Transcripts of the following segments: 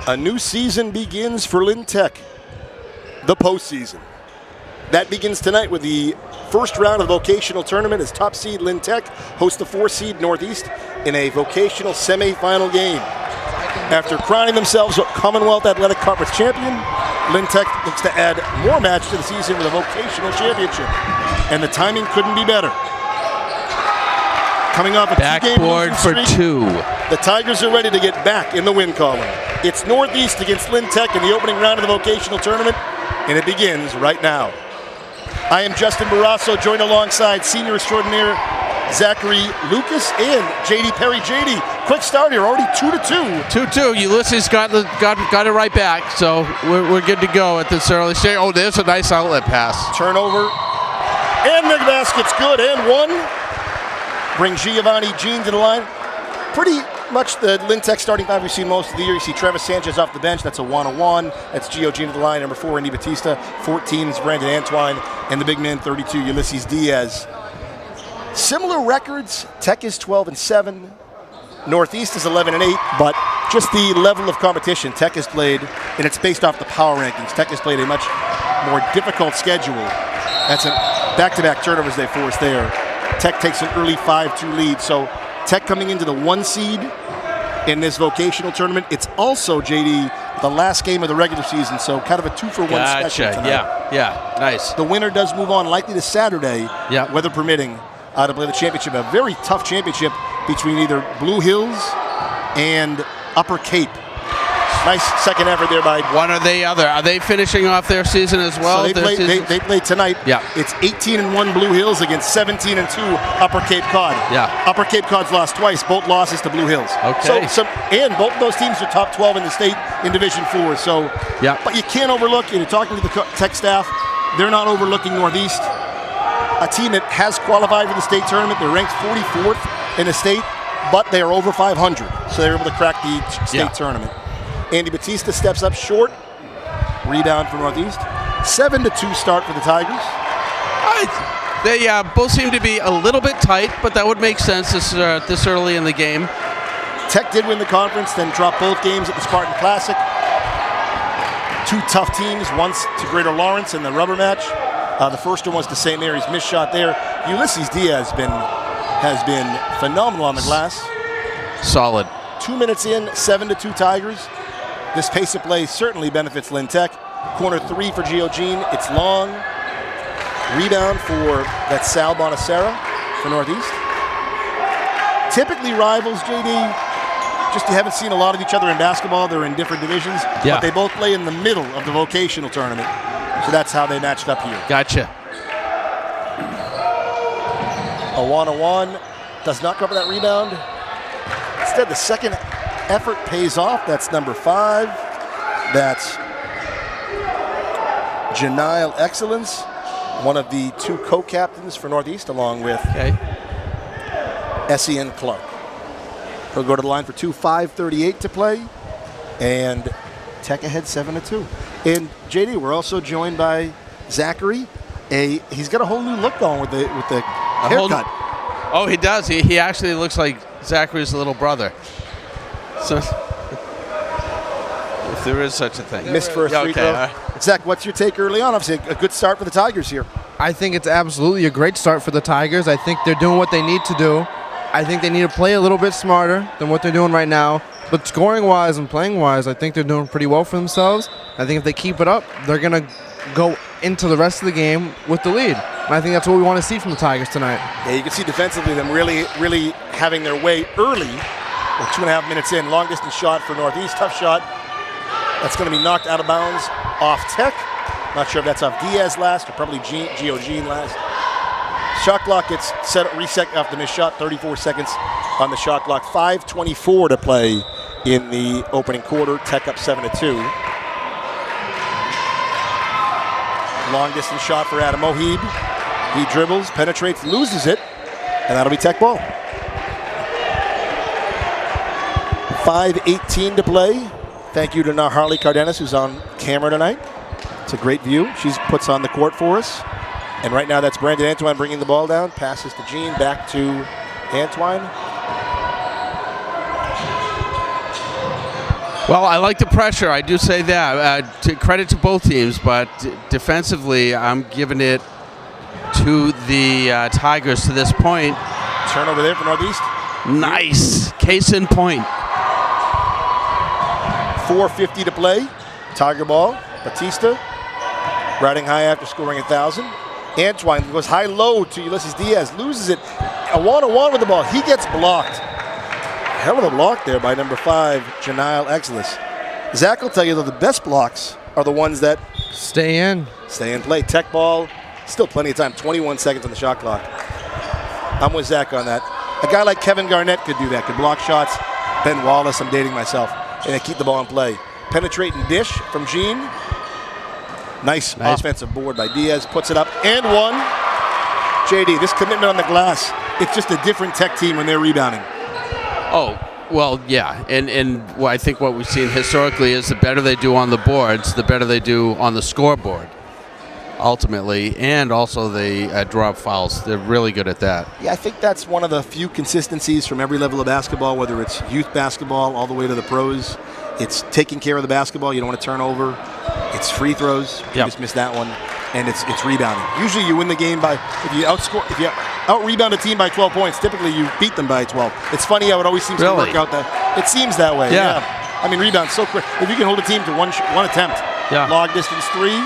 A new season begins for Lynn Tech, the postseason. That begins tonight with the first round of the vocational tournament as top seed Lynn Tech hosts the 4 seed Northeast in a vocational semi-final game. After crowning themselves a Commonwealth Athletic Conference champion, Lynn Tech looks to add more match to the season with a vocational championship. And the timing couldn't be better. Coming off a backboard for streak, 2. the Tigers are ready to get back in the win column. It's Northeast against Lynn Tech in the opening round of the vocational tournament, and it begins right now. I am Justin Barrasso, joined alongside senior extraordinaire Zachary Lucas and JD Perry. JD, quick start here, already 2-2. 2-2. Ulysses got it right back, so we're good to go at this early stage. Oh, there's a nice outlet pass. Turnover, and the basket's good, and 1. Bring Giovanni Jean to the line. Pretty much the Lynn Tech starting 5 we've seen most of the year. You see Travis Sanchez off the bench. That's a 1-on-1. That's Gio Jean to the line. Number 4, Andy Batista. 14 is Brandon Antoine. And the big man, 32, Ulysses Diaz. Similar records. Tech is 12-7. Northeast is 11-8. But just the level of competition Tech has played, and it's based off the power rankings. Tech has played a much more difficult schedule. That's a back-to-back turnovers they forced there. Tech takes an early 5-2 lead. So Tech coming into the 1 seed in this vocational tournament. It's also, JD, the last game of the regular season, so kind of a 2-for-1 special tonight. Yeah, nice. The winner does move on likely to Saturday, weather permitting, to play the championship. A very tough championship between either Blue Hills and Upper Cape. Nice second effort there by one or the other. Are they finishing off their season as well? So they play tonight. Yeah. It's 18-1 Blue Hills against 17-2 Upper Cape Cod. Yeah. Upper Cape Cod's lost twice, both losses to Blue Hills. Okay. And both of those teams are top 12 in the state in Division 4. So, yeah. But you can't overlook, and you're talking to the Tech staff, they're not overlooking Northeast, a team that has qualified for the state tournament. They're ranked 44th in the state, but they are over 500. So they're able to crack the state tournament. Andy Batista steps up short. Rebound for Northeast. 7-2 start for the Tigers. They both seem to be a little bit tight, but that would make sense this early in the game. Tech did win the conference, then dropped both games at the Spartan Classic. 2 tough teams, once to Greater Lawrence in the rubber match. The first one was to St. Mary's, missed shot there. Ulysses Diaz has been phenomenal on the glass. Solid. 2 minutes in, 7-2 Tigers. This pace of play certainly benefits Lynn Tech. Corner 3 for Gio Jean. It's long. Rebound for that Sal Bonacera for Northeast. Typically rivals, JD. Just you haven't seen a lot of each other in basketball. They're in different divisions. Yeah. But they both play in the middle of the vocational tournament. So that's how they matched up here. Gotcha. A 1-on-1. Does not cover that rebound. Instead, the second effort pays off. That's number 5. That's Janile Excellence, one of the 2 co-captains for Northeast, along with S.E.N. Clark. He'll go to the line for 2, 5:38 to play, and Tech ahead 7-2. And JD, we're also joined by Zachary. He's got a whole new look going with the haircut. Oh, he does. He actually looks like Zachary's little brother. So, if there is such a thing. Missed for a free throw. Zach, what's your take early on? Obviously, a good start for the Tigers here. I think it's absolutely a great start for the Tigers. I think they're doing what they need to do. I think they need to play a little bit smarter than what they're doing right now. But scoring-wise and playing-wise, I think they're doing pretty well for themselves. I think if they keep it up, they're going to go into the rest of the game with the lead. And I think that's what we want to see from the Tigers tonight. Yeah, you can see defensively them really having their way early. We're 2.5 minutes in. Long distance shot for Northeast. Tough shot. That's going to be knocked out of bounds off Tech. Not sure if that's off Diaz last or probably Gio Jean last. Shot clock gets reset off the missed shot. 34 seconds on the shot clock. 5:24 to play in the opening quarter. Tech up 7-2. Long distance shot for Adam Mohib. He dribbles, penetrates, loses it, and that'll be Tech ball. 5:18 to play. Thank you to Harley Cardenas, who's on camera tonight. It's a great view. She puts on the court for us. And right now that's Brandon Antoine bringing the ball down. Passes to Jean, back to Antoine. Well, I like the pressure. I do say that. Credit to both teams, but defensively, I'm giving it to the Tigers to this point. Turnover there for Northeast. Nice. Case in point. 4:50 to play. Tiger ball. Batista riding high after scoring 1,000. Antwine goes high-low to Ulysses Diaz. Loses it. A one-on-one with the ball. He gets blocked. Hell of a block there by number 5, Janile Exelis. Zach will tell you that the best blocks are the ones that Stay in. stay in play. Tech ball. Still plenty of time. 21 seconds on the shot clock. I'm with Zach on that. A guy like Kevin Garnett could do that. Could block shots. Ben Wallace, I'm dating myself. And keep the ball in play. Penetrating dish from Gene. Nice offensive board by Diaz. Puts it up and one. JD, this commitment on the glass. It's just a different Tech team when they're rebounding. Oh, well, yeah. And I think what we've seen historically is the better they do on the boards, the better they do on the scoreboard, ultimately. And also they draw up fouls. They're really good at that. Yeah, I think that's one of the few consistencies from every level of basketball, whether it's youth basketball all the way to the pros. It's taking care of the basketball. You don't want to turn over. It's free throws. You just missed that one. And it's rebounding. Usually you win the game by, if you out-rebound a team by 12 points, typically you beat them by 12. It's funny how it always seems to work out that. It seems that way. Yeah. I mean, rebound so quick. If you can hold a team to one attempt. Long distance three.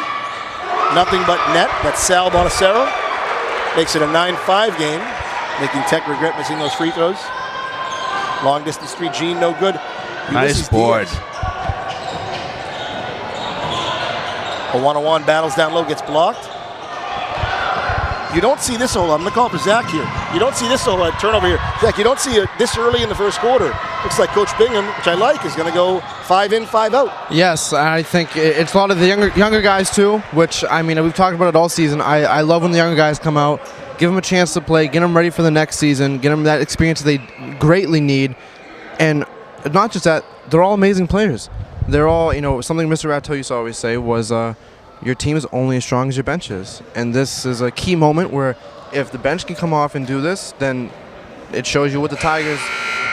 Nothing but net. That's Sal Bonacero. Makes it a 9-5 game. Making Tech regret missing those free throws. Long distance three. Gene, no good. Nice board. A one-on-one battles down low, gets blocked. You don't see this I'm going to call it for Zach here. You don't see this turnover here. Zach, you don't see it this early in the first quarter. Looks like Coach Bingham, which I like, is going to go 5 in, 5 out. Yes, I think it's a lot of the younger guys too, which, I mean, we've talked about it all season. I love when the younger guys come out, give them a chance to play, get them ready for the next season, get them that experience that they greatly need. And not just that, they're all amazing players. They're all, something Mr. Ratto used to always say was your team is only as strong as your bench is. And this is a key moment where if the bench can come off and do this, then it shows you what the Tigers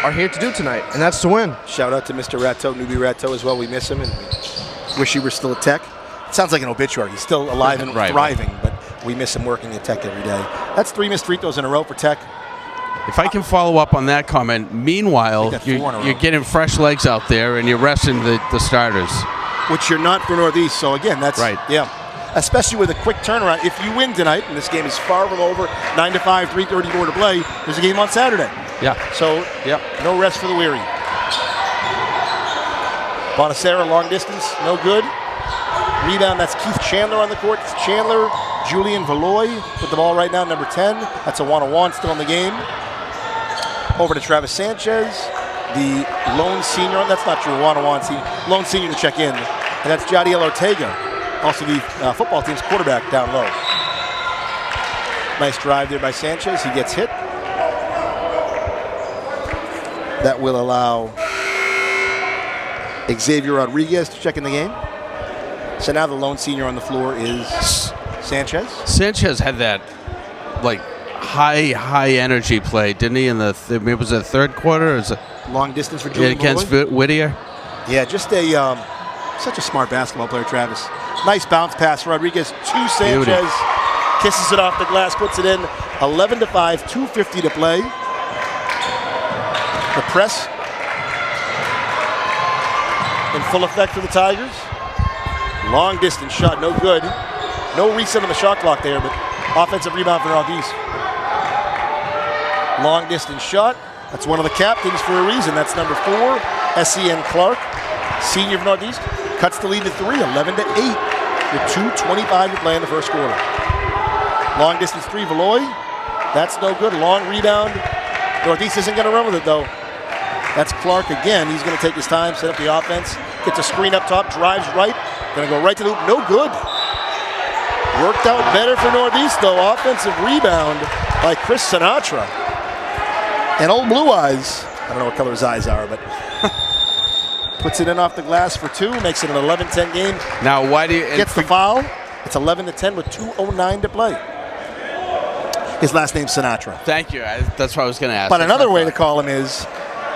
are here to do tonight, and that's to win. Shout out to Mr. Ratto, newbie Ratto as well. We miss him and we wish he were still at Tech. It sounds like an obituary. He's still alive and thriving, but we miss him working at Tech every day. That's 3 missed free throws in a row for Tech. If I can follow up on that comment, meanwhile, you're getting fresh legs out there and you're resting the starters. Which you're not for Northeast, so again, that's right. Yeah, especially with a quick turnaround. If you win tonight, and this game is far from over, 9-5, 3:34 to play, there's a game on Saturday. Yeah. So, no rest for the weary. Bonacera, long distance, no good. Rebound, that's Keith Chandler on the court. It's Chandler, Julian Valoy with the ball right now, number 10. That's a one-on-one still in the game. Over to Travis Sanchez, the lone senior. That's not true, one-on-one. Lone senior to check in. And that's Jadiel Ortega, also the football team's quarterback down low. Nice drive there by Sanchez. He gets hit. That will allow Xavier Rodriguez to check in the game. So now the lone senior on the floor is Sanchez. Sanchez had that, high energy play, didn't he? It was the third quarter. Or was it long distance for Julian against Whittier? Yeah, just such a smart basketball player, Travis. Nice bounce pass, Rodriguez to Sanchez. Beauty. Kisses it off the glass, puts it in. 11-5, 2:50 to play. The press in full effect for the Tigers. Long distance shot, no good. No reset on the shot clock there, but offensive rebound for Northeast. Long distance shot. That's one of the captains for a reason. That's number 4, S.E.N. Clark, senior of Northeast. Cuts the lead to 3, 11-8, with 2:25 to play in the first quarter. Long distance 3, Valoy. That's no good. Long rebound. Northeast isn't going to run with it, though. That's Clark again. He's going to take his time, set up the offense. Gets a screen up top, drives right. Going to go right to the hoop. No good. Worked out better for Northeast, though. Offensive rebound by Chris Sinatra. And old Blue Eyes, I don't know what color his eyes are, but puts it in off the glass for 2, makes it an 11-10 game. Now, why do you... Gets the foul. It's 11-10 with 2:09 to play. His last name's Sinatra. Thank you. That's what I was going to ask. But another way to call him is,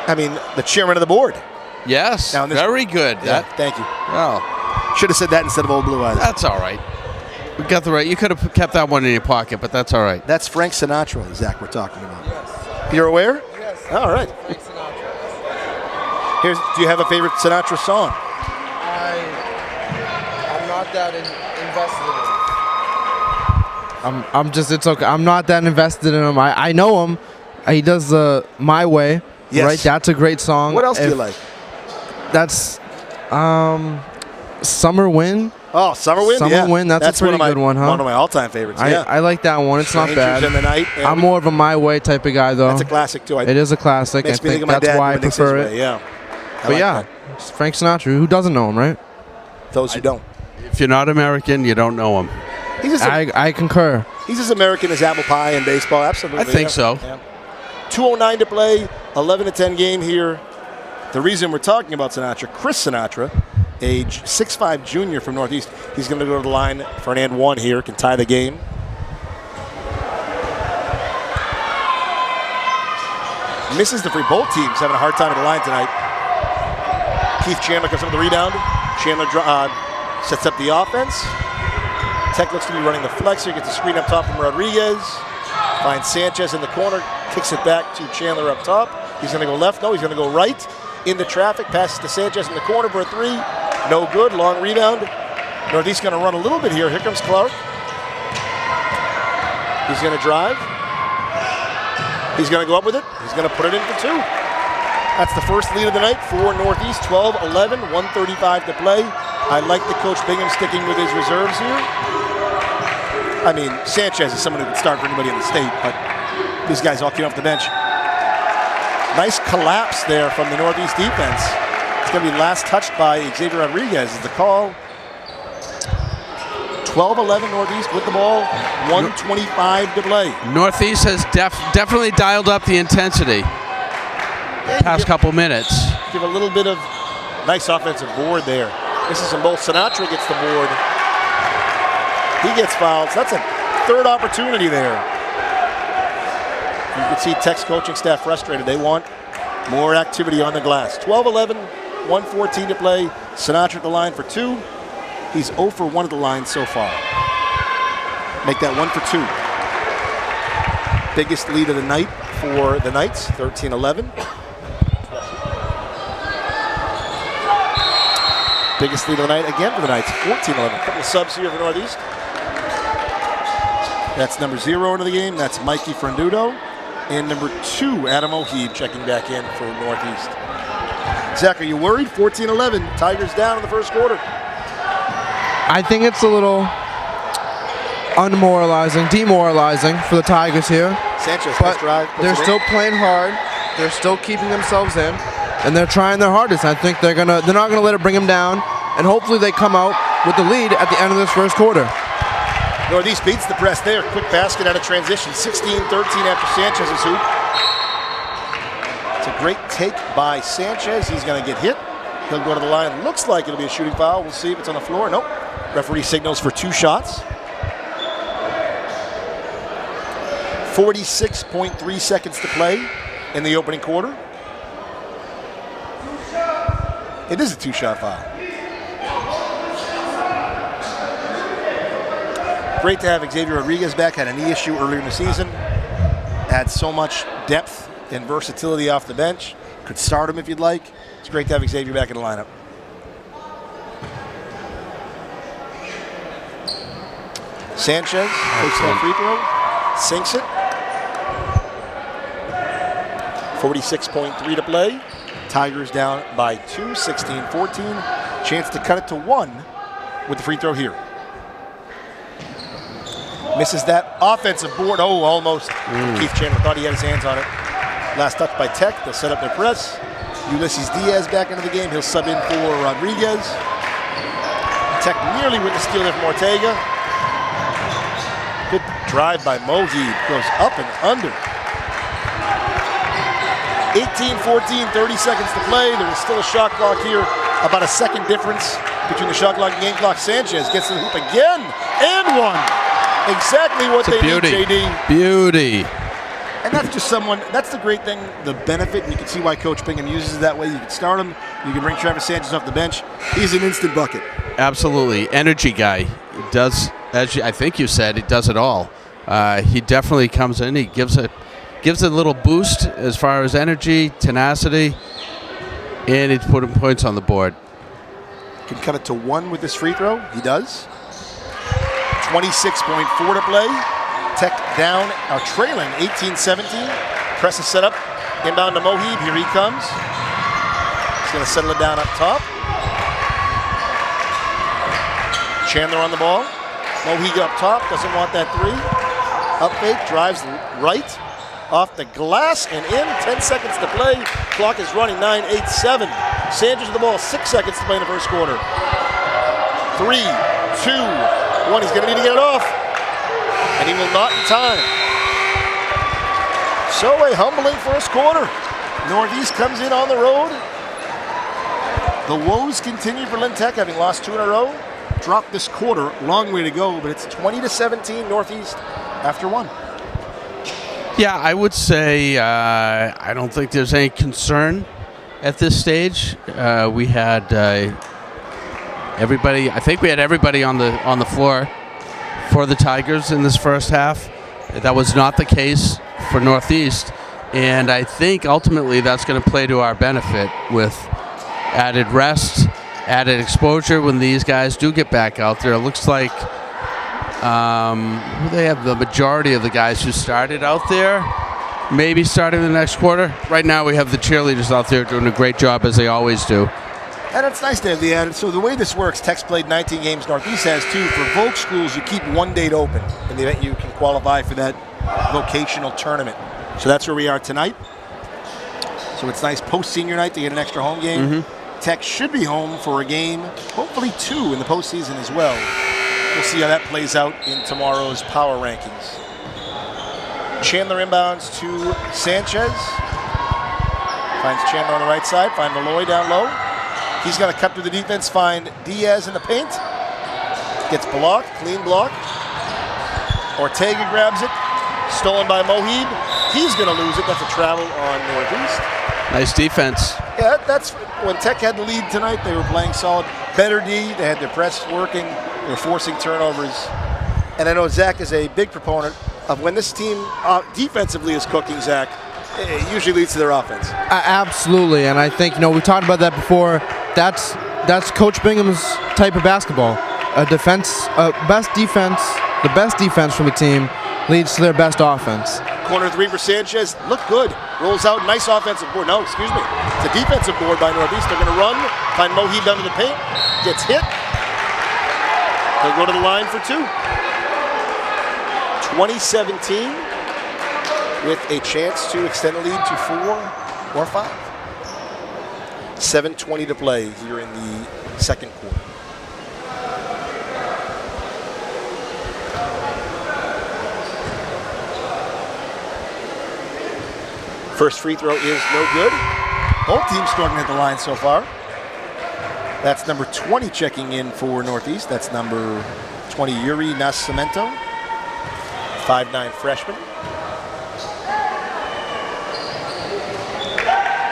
the chairman of the board. Yes, Now, this- very good. Yeah, thank you. Well, Should have said that instead of Old Blue Eyes. that's all right. We got the right. You could have kept that one in your pocket, but that's all right. That's Frank Sinatra, Zach, we're talking about. You're aware? Yes. All right. Frank Sinatra. Do you have a favorite Sinatra song? I'm not that invested in him. It's okay. I'm not that invested in him. I know him. He does My Way. Yes. Right? That's a great song. What else do you like? That's Summer Wind. Oh, Summer Wind? Summer Yeah. Wind, that's a pretty good one, huh? One of my all-time favorites, yeah. I like that one. It's not Strangers bad. in the Night. Yeah, I'm more of a My Way type of guy, though. That's a classic, too. It is a classic. I Makes me think think of my that's dad why I doing things prefer his it. way, yeah. I But like yeah, that. it's Frank Sinatra. Who doesn't know him, right? Those who don't. If you're not American, you don't know him. He's I concur. as American as apple pie in baseball, absolutely. I think so. Yeah. 2:09 to play, 11-10 game here. The reason we're talking about Sinatra, Chris Sinatra, age 6'5" junior from Northeast. He's going to go to the line for an and one here, can tie the game. Misses the free. Both teams having a hard time at the line tonight. Keith Chandler comes up with the rebound. Chandler sets up the offense. Tech looks to be running the flex here, gets a screen up top from Rodriguez. Finds Sanchez in the corner, kicks it back to Chandler up top. He's going to go left. No, he's going to go right. Into traffic, passes to Sanchez in the corner for a three. No good, long rebound. Northeast going to run a little bit here. Here comes Clark. He's going to drive. He's going to go up with it. He's going to put it in for two. That's the first lead of the night for Northeast. 12-11, 1:35 to play. I like the coach Bingham sticking with his reserves here. I mean, Sanchez is someone who could start for anybody in the state, but these guys all came off the bench. Nice collapse there from the Northeast defense. It's going to be last touched by Xavier Rodriguez is the call. 12-11 Northeast with the ball, 1:25 to play. Northeast has definitely dialed up the intensity past couple minutes. Give a little bit of nice offensive board there. This is in both. Sinatra gets the board. He gets fouled. So that's a third opportunity there. You can see Tech's coaching staff frustrated. They want more activity on the glass. 12-11, 1:14 to play. Sinatra at the line for two. He's 0 for 1 at the line so far. Make that 1 for 2. Biggest lead of the night for the Knights, 13-11. Biggest lead of the night again for the Knights, 14-11. A couple of subs here for Northeast. That's number 0 into the game. That's Mikey Frandudo. And number 2, Adam O'Heeb checking back in for Northeast. Zach, are you worried? 14-11. Tigers down in the first quarter. I think it's a little demoralizing for the Tigers here. Sanchez, But nice drive. they're still playing hard. They're still keeping themselves in, and they're trying their hardest. I think they're not gonna let it bring them down, and hopefully they come out with the lead at the end of this first quarter. Northeast beats the press there. Quick basket out of transition. 16-13 after Sanchez's hoop. It's a great take by Sanchez. He's going to get hit. He'll go to the line. Looks like it'll be a shooting foul. We'll see if it's on the floor. Nope. Referee signals for 2 shots. 46.3 seconds to play in the opening quarter. It is a 2-shot foul. Great to have Xavier Rodriguez back. Had a knee issue earlier in the season. Had so much depth and versatility off the bench. Could start him if you'd like. It's great to have Xavier back in the lineup. Sanchez takes that free throw, sinks it. 46.3 to play. Tigers down by 2, 16-14. Chance to cut it to 1 with the free throw here. Misses that offensive board. Oh, almost. Keith Chandler thought he had his hands on it. Last touch by Tech. They'll set up their press. Ulysses Diaz back into the game. He'll sub in for Rodriguez. Tech nearly with the steal there from Ortega. Good drive by Mohib. Goes up and under. 18-14, 30 seconds to play. There is still a shot clock here. About a second difference between the shot clock and game clock. Sanchez gets to the hoop again and 1. Exactly what they need, JD. Beauty. And that's just someone, that's the great thing, the benefit, and you can see why Coach Bingham uses it that way. You can start him, you can bring Travis Sanchez off the bench. He's an instant bucket. Absolutely. Energy guy. He does, I think you said, he does it all. He definitely comes in, he gives a little boost as far as energy, tenacity, and he's putting points on the board. Can cut it to 1 with this free throw. He does. 26.4 to play. Tech down, trailing 18-17. Press is set up. Inbound to Mohib. Here he comes. He's going to settle it down up top. Chandler on the ball. Mohib up top. Doesn't want that 3. Up fake. Drives right. Off the glass and in. 10 seconds to play. Clock is running. 9-8-7. Sanders with the ball. 6 seconds to play in the first quarter. 3, 2, 1. He's going to need to get it off. And he will not in time. So a humbling first quarter. Northeast comes in on the road. The woes continue for Lynn Tech, having lost 2 in a row. Dropped this quarter. Long way to go, but it's 20-17 Northeast after 1. Yeah, I would say I don't think there's any concern at this stage. We had everybody. I think we had everybody on the floor for the Tigers in this first half. That was not the case for Northeast, and I think ultimately that's going to play to our benefit with added rest, added exposure when these guys do get back out there. It looks like they have the majority of the guys who started out there maybe starting the next quarter. Right now we have the cheerleaders out there doing a great job, as they always do. And it's nice to have the added. So the way this works, Tech's played 19 games. Northeast has 2. For Voc schools, you keep 1 date open in the event you can qualify for that vocational tournament. So that's where we are tonight. So it's nice post-senior night to get an extra home game. Mm-hmm. Tech should be home for a game, hopefully 2 in the postseason as well. We'll see how that plays out in tomorrow's power rankings. Chandler inbounds to Sanchez. Finds Chandler on the right side. Find Malloy down low. He's going to cut through the defense, find Diaz in the paint. Gets blocked, clean block. Ortega grabs it. Stolen by Mohib. He's going to lose it. That's a travel on Northeast. Nice defense. Yeah, that's when Tech had the lead tonight. They were playing solid. Better D. They had their press working. They were forcing turnovers. And I know Zach is a big proponent of when this team defensively is cooking, Zach, it usually leads to their offense. Absolutely, and I think, we talked about that before. That's Coach Bingham's type of basketball. The best defense from a team leads to their best offense. Corner 3 for Sanchez, look good. Rolls out, nice offensive board. No, excuse me. It's a defensive board by Northeast. They're going to run, find Mohib down to the paint, gets hit. They'll go to the line for 2. 2017 with a chance to extend the lead to 4 or 5. 7:20 to play here in the second quarter. First free throw is no good. Both teams struggling at the line so far. That's number 20 checking in for Northeast. That's number 20, Yuri Nascimento, 5'9" freshman.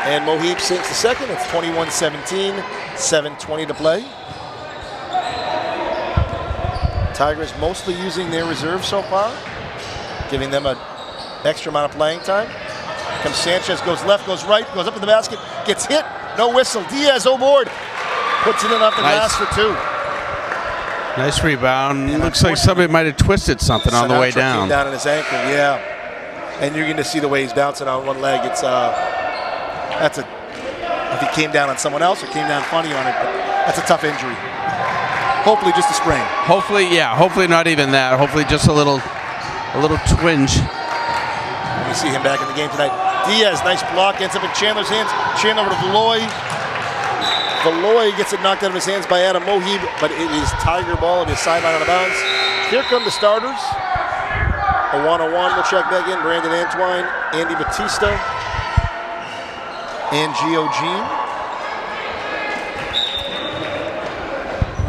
And Mohib sinks the second. It's 21-17, 7:20 to play. Tigers mostly using their reserves so far, giving them an extra amount of playing time. Comes Sanchez, goes left, goes right, goes up to the basket, gets hit, no whistle. Diaz overboard, puts it in off the glass for 2. Nice rebound. And looks like somebody might have twisted something on the way down. Came down on his ankle, yeah. And you're going to see the way he's bouncing on one leg. It's if he came down on someone else or came down funny on it, but that's a tough injury. Hopefully just a sprain. Hopefully, yeah. Hopefully not even that. Hopefully just a little twinge. We see him back in the game tonight. Diaz, nice block, ends up in Chandler's hands. Chandler over to Valoy. Valoy gets it knocked out of his hands by Adam Mohib, but it is Tiger ball. It is sideline out of bounds. Here come the starters. A 1-on-1 will check back in. Brandon Antwine, Andy Batista, and Gio Jean.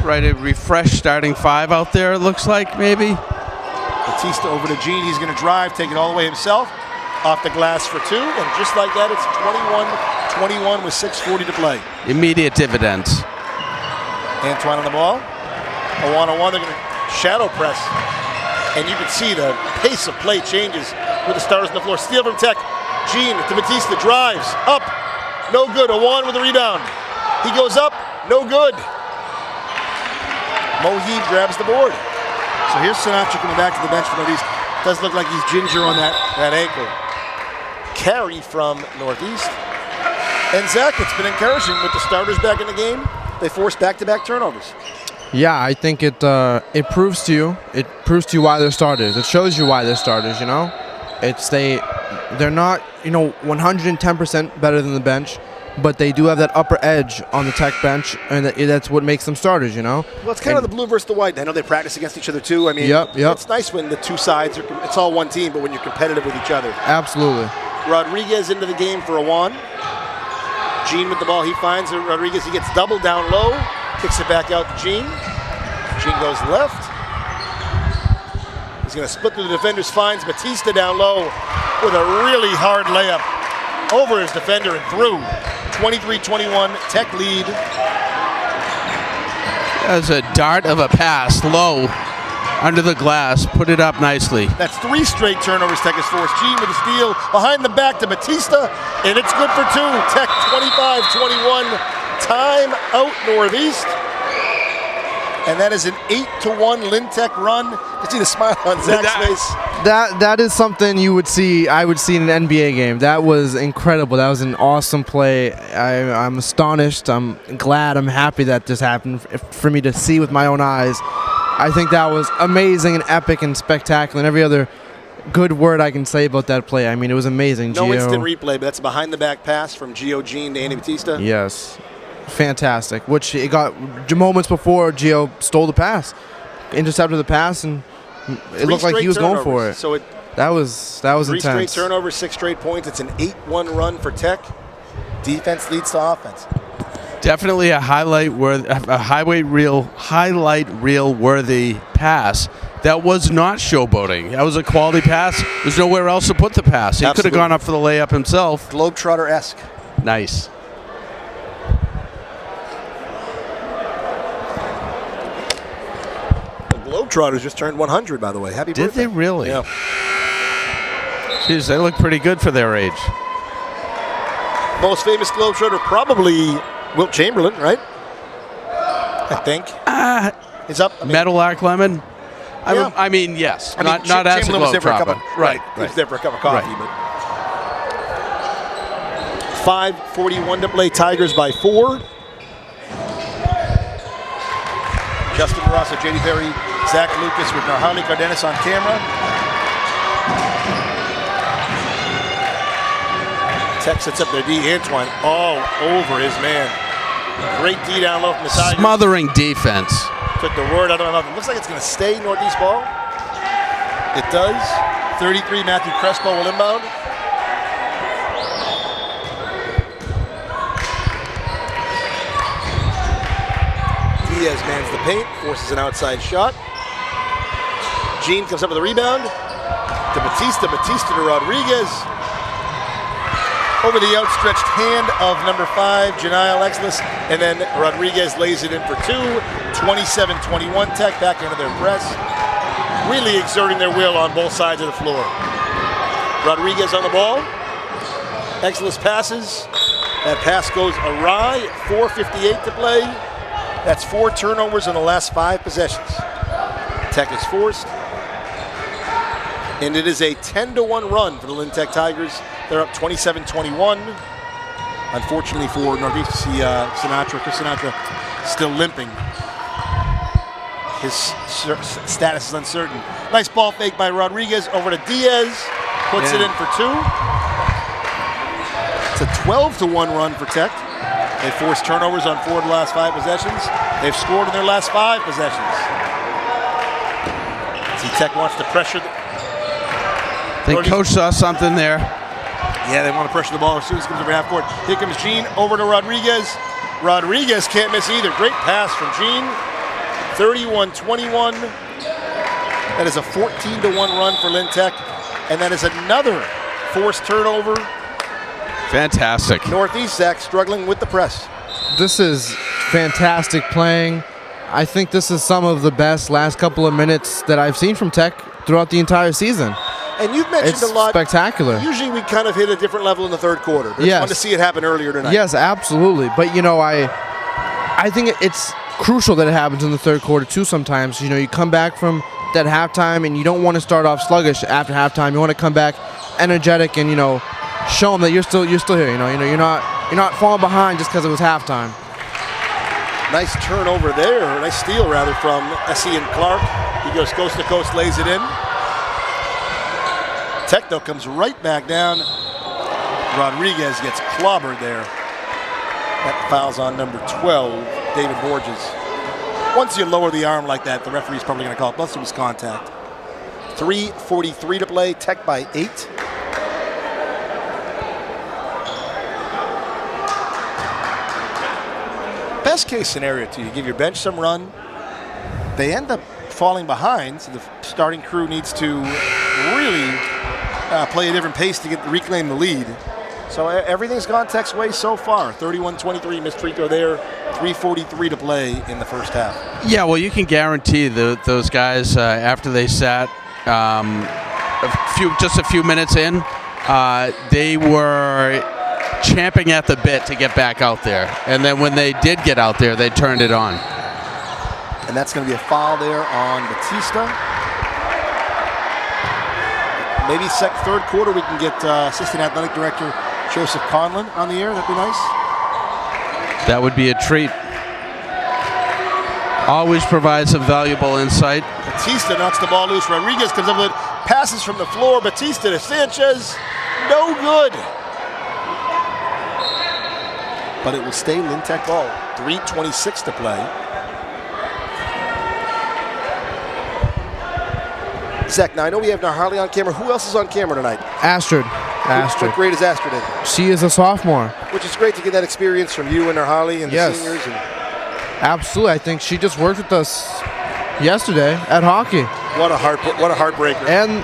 Right, a refreshed starting 5 out there, it looks like, maybe. Batista over to Jean. He's going to drive, take it all the way himself. off the glass for two, and just like that, it's 21-21 with 6:40 to play. Immediate dividends. Antoine on the ball. A one-on-one, they're going to shadow press. And you can see the pace of play changes with the starters on the floor. Steal from Tech. Jean to Batista, drives, up, no good. A one with a rebound. He goes up, no good. Mohib grabs the board. So here's Sinatra coming back to the bench for Northeast. Does look like he's ginger on that ankle. Carry from Northeast. And Zach, it's been encouraging with the starters back in the game. They forced back-to-back turnovers. Yeah, I think it proves to you. It proves to you why they're starters. It shows you why they're starters. You know, they're not 110% better than the bench, but they do have that upper edge on the Tech bench, and that's what makes them starters. You know. Well, it's kind of the blue versus the white. I know they practice against each other too. I mean, yep. It's nice when the two sides it's all one team, but when you're competitive with each other. Absolutely. Rodriguez into the game for a one. Jean with the ball, he finds Rodriguez. He gets doubled down low, kicks it back out to Jean. Jean goes left. He's going to split through the defenders, finds Batista down low with a really hard layup over his defender and through. 23-21, Tech lead. That's a dart of a pass, low, under the glass, put it up nicely. That's 3 straight turnovers Tech has forced. Jean with a steal, behind the back to Batista, and it's good for 2. Tech 25-21, time out Northeast. And that is an 8-1 Lynn Tech run. You see the smile on Zach's face. That is something I would see in an NBA game. That was incredible. That was an awesome play. I'm astonished. I'm glad. I'm happy that this happened for me to see with my own eyes. I think that was amazing and epic and spectacular, and every other good word I can say about that play. I mean, it was amazing. No instant replay, but that's a behind-the-back pass from Gio Jean to Andy Batista. Yes. Fantastic. Which it got moments before Gio stole the pass, intercepted the pass, and it looked like he was going for it. So that was 3 intense. straight turnovers, 6 straight points. It's an 8-1 run for Tech. Defense leads to offense. Definitely a highlight reel worthy pass. That was not showboating. That was a quality pass. There's nowhere else to put the pass. He could have gone up for the layup himself. Globetrotter-esque. Nice. Globetrotters just turned 100, by the way. Happy birthday. Did they really? Yeah. Jeez, they look pretty good for their age. Most famous Globetrotter, probably Wilt Chamberlain, right? I think. He's up. Metal Arc Lemon? Yeah. I mean, yes. Not as a Chamberlain was there for a cup Globetrotter. of, right. He was there for a cup of coffee. Right. But 5:41 to play. Tigers by 4. Justin Rosso, J.D. Perry, Zach Lucas with Narhali Cardenas on camera. Tech sets up their D. Antoine all over his man. Great D down low from the Tigers. Smothering defense. Took the word out of my mouth. It looks like it's going to stay Northeast ball. It does. 33, Matthew Crespo will inbound. Diaz mans the paint, forces an outside shot. Jean comes up with a rebound. To Batista, Batista to Rodriguez. Over the outstretched hand of number 5, Janile Exlis, and then Rodriguez lays it in for 2. 27-21 Tech back into their press. Really exerting their will on both sides of the floor. Rodriguez on the ball. Exlis passes. That pass goes awry. 4:58 to play. That's 4 turnovers in the last 5 possessions. Tech is forced. And it is a 10-1 run for the Lynn Tech Tigers. They're up 27-21. Unfortunately for Northeast, you see Chris Sinatra still limping. His status is uncertain. Nice ball fake by Rodriguez over to Diaz. Puts it in for 2. It's a 12-1 run for Tech. They forced turnovers on 4 of the last 5 possessions. They've scored in their last 5 possessions. See, Tech wants to pressure. I think Coach saw something there. Yeah, they want to pressure the ball as soon as it comes over half court. Here comes Jean over to Rodriguez. Rodriguez can't miss either. Great pass from Jean. 31-21. That is a 14-1 run for Lynn Tech. And that is another forced turnover. Fantastic. Northeast, Zach, struggling with the press. This is fantastic playing. I think this is some of the best last couple of minutes that I've seen from Tech throughout the entire season. And you've mentioned It's a lot. spectacular. Usually we kind of hit a different level in the third quarter. But it's Yes. fun to see it happen earlier tonight. Yes, absolutely. But, you know, I think it's crucial that it happens in the third quarter, too, sometimes. You know, you come back from that halftime, and you don't want to start off sluggish after halftime. You want to come back energetic and, you know, show them that you're still here. You know, you're not falling behind just because it was halftime. Nice turnover there. Nice steal, rather, from Essien Clark. He goes coast to coast, lays it in. Tech, though, comes right back down. Rodriguez gets clobbered there. That fouls on number 12, David Borges. Once you lower the arm like that, the referee's probably going to call it. Plus it was contact. 3:43 to play, Tech by 8. Best case scenario, too, you give your bench some run. They end up falling behind, so the starting crew needs to really play a different pace to reclaim the lead. So everything's gone Tech's way so far. 31-23, missed free throw there. 3:43 to play in the first half. Yeah, well, you can guarantee those guys after they sat just a few minutes in, they were champing at the bit to get back out there. And then when they did get out there, they turned it on. And that's going to be a foul there on Batista. Maybe third quarter we can get Assistant Athletic Director Joseph Conlon on the air. That'd be nice. That would be a treat. Always provides some valuable insight. Batista knocks the ball loose. Rodriguez comes up with it. Passes from the floor. Batista to Sanchez. No good. But it will stay Lynn Tech ball. 3:26 to play. Zach, now I know we have Harley on camera. Who else is on camera tonight? Astrid. What grade is Astrid in? She is a sophomore. Which is great to get that experience from you and Harley and the Yes. seniors. And Absolutely. I think she just worked with us yesterday at hockey. what a heartbreaker. And,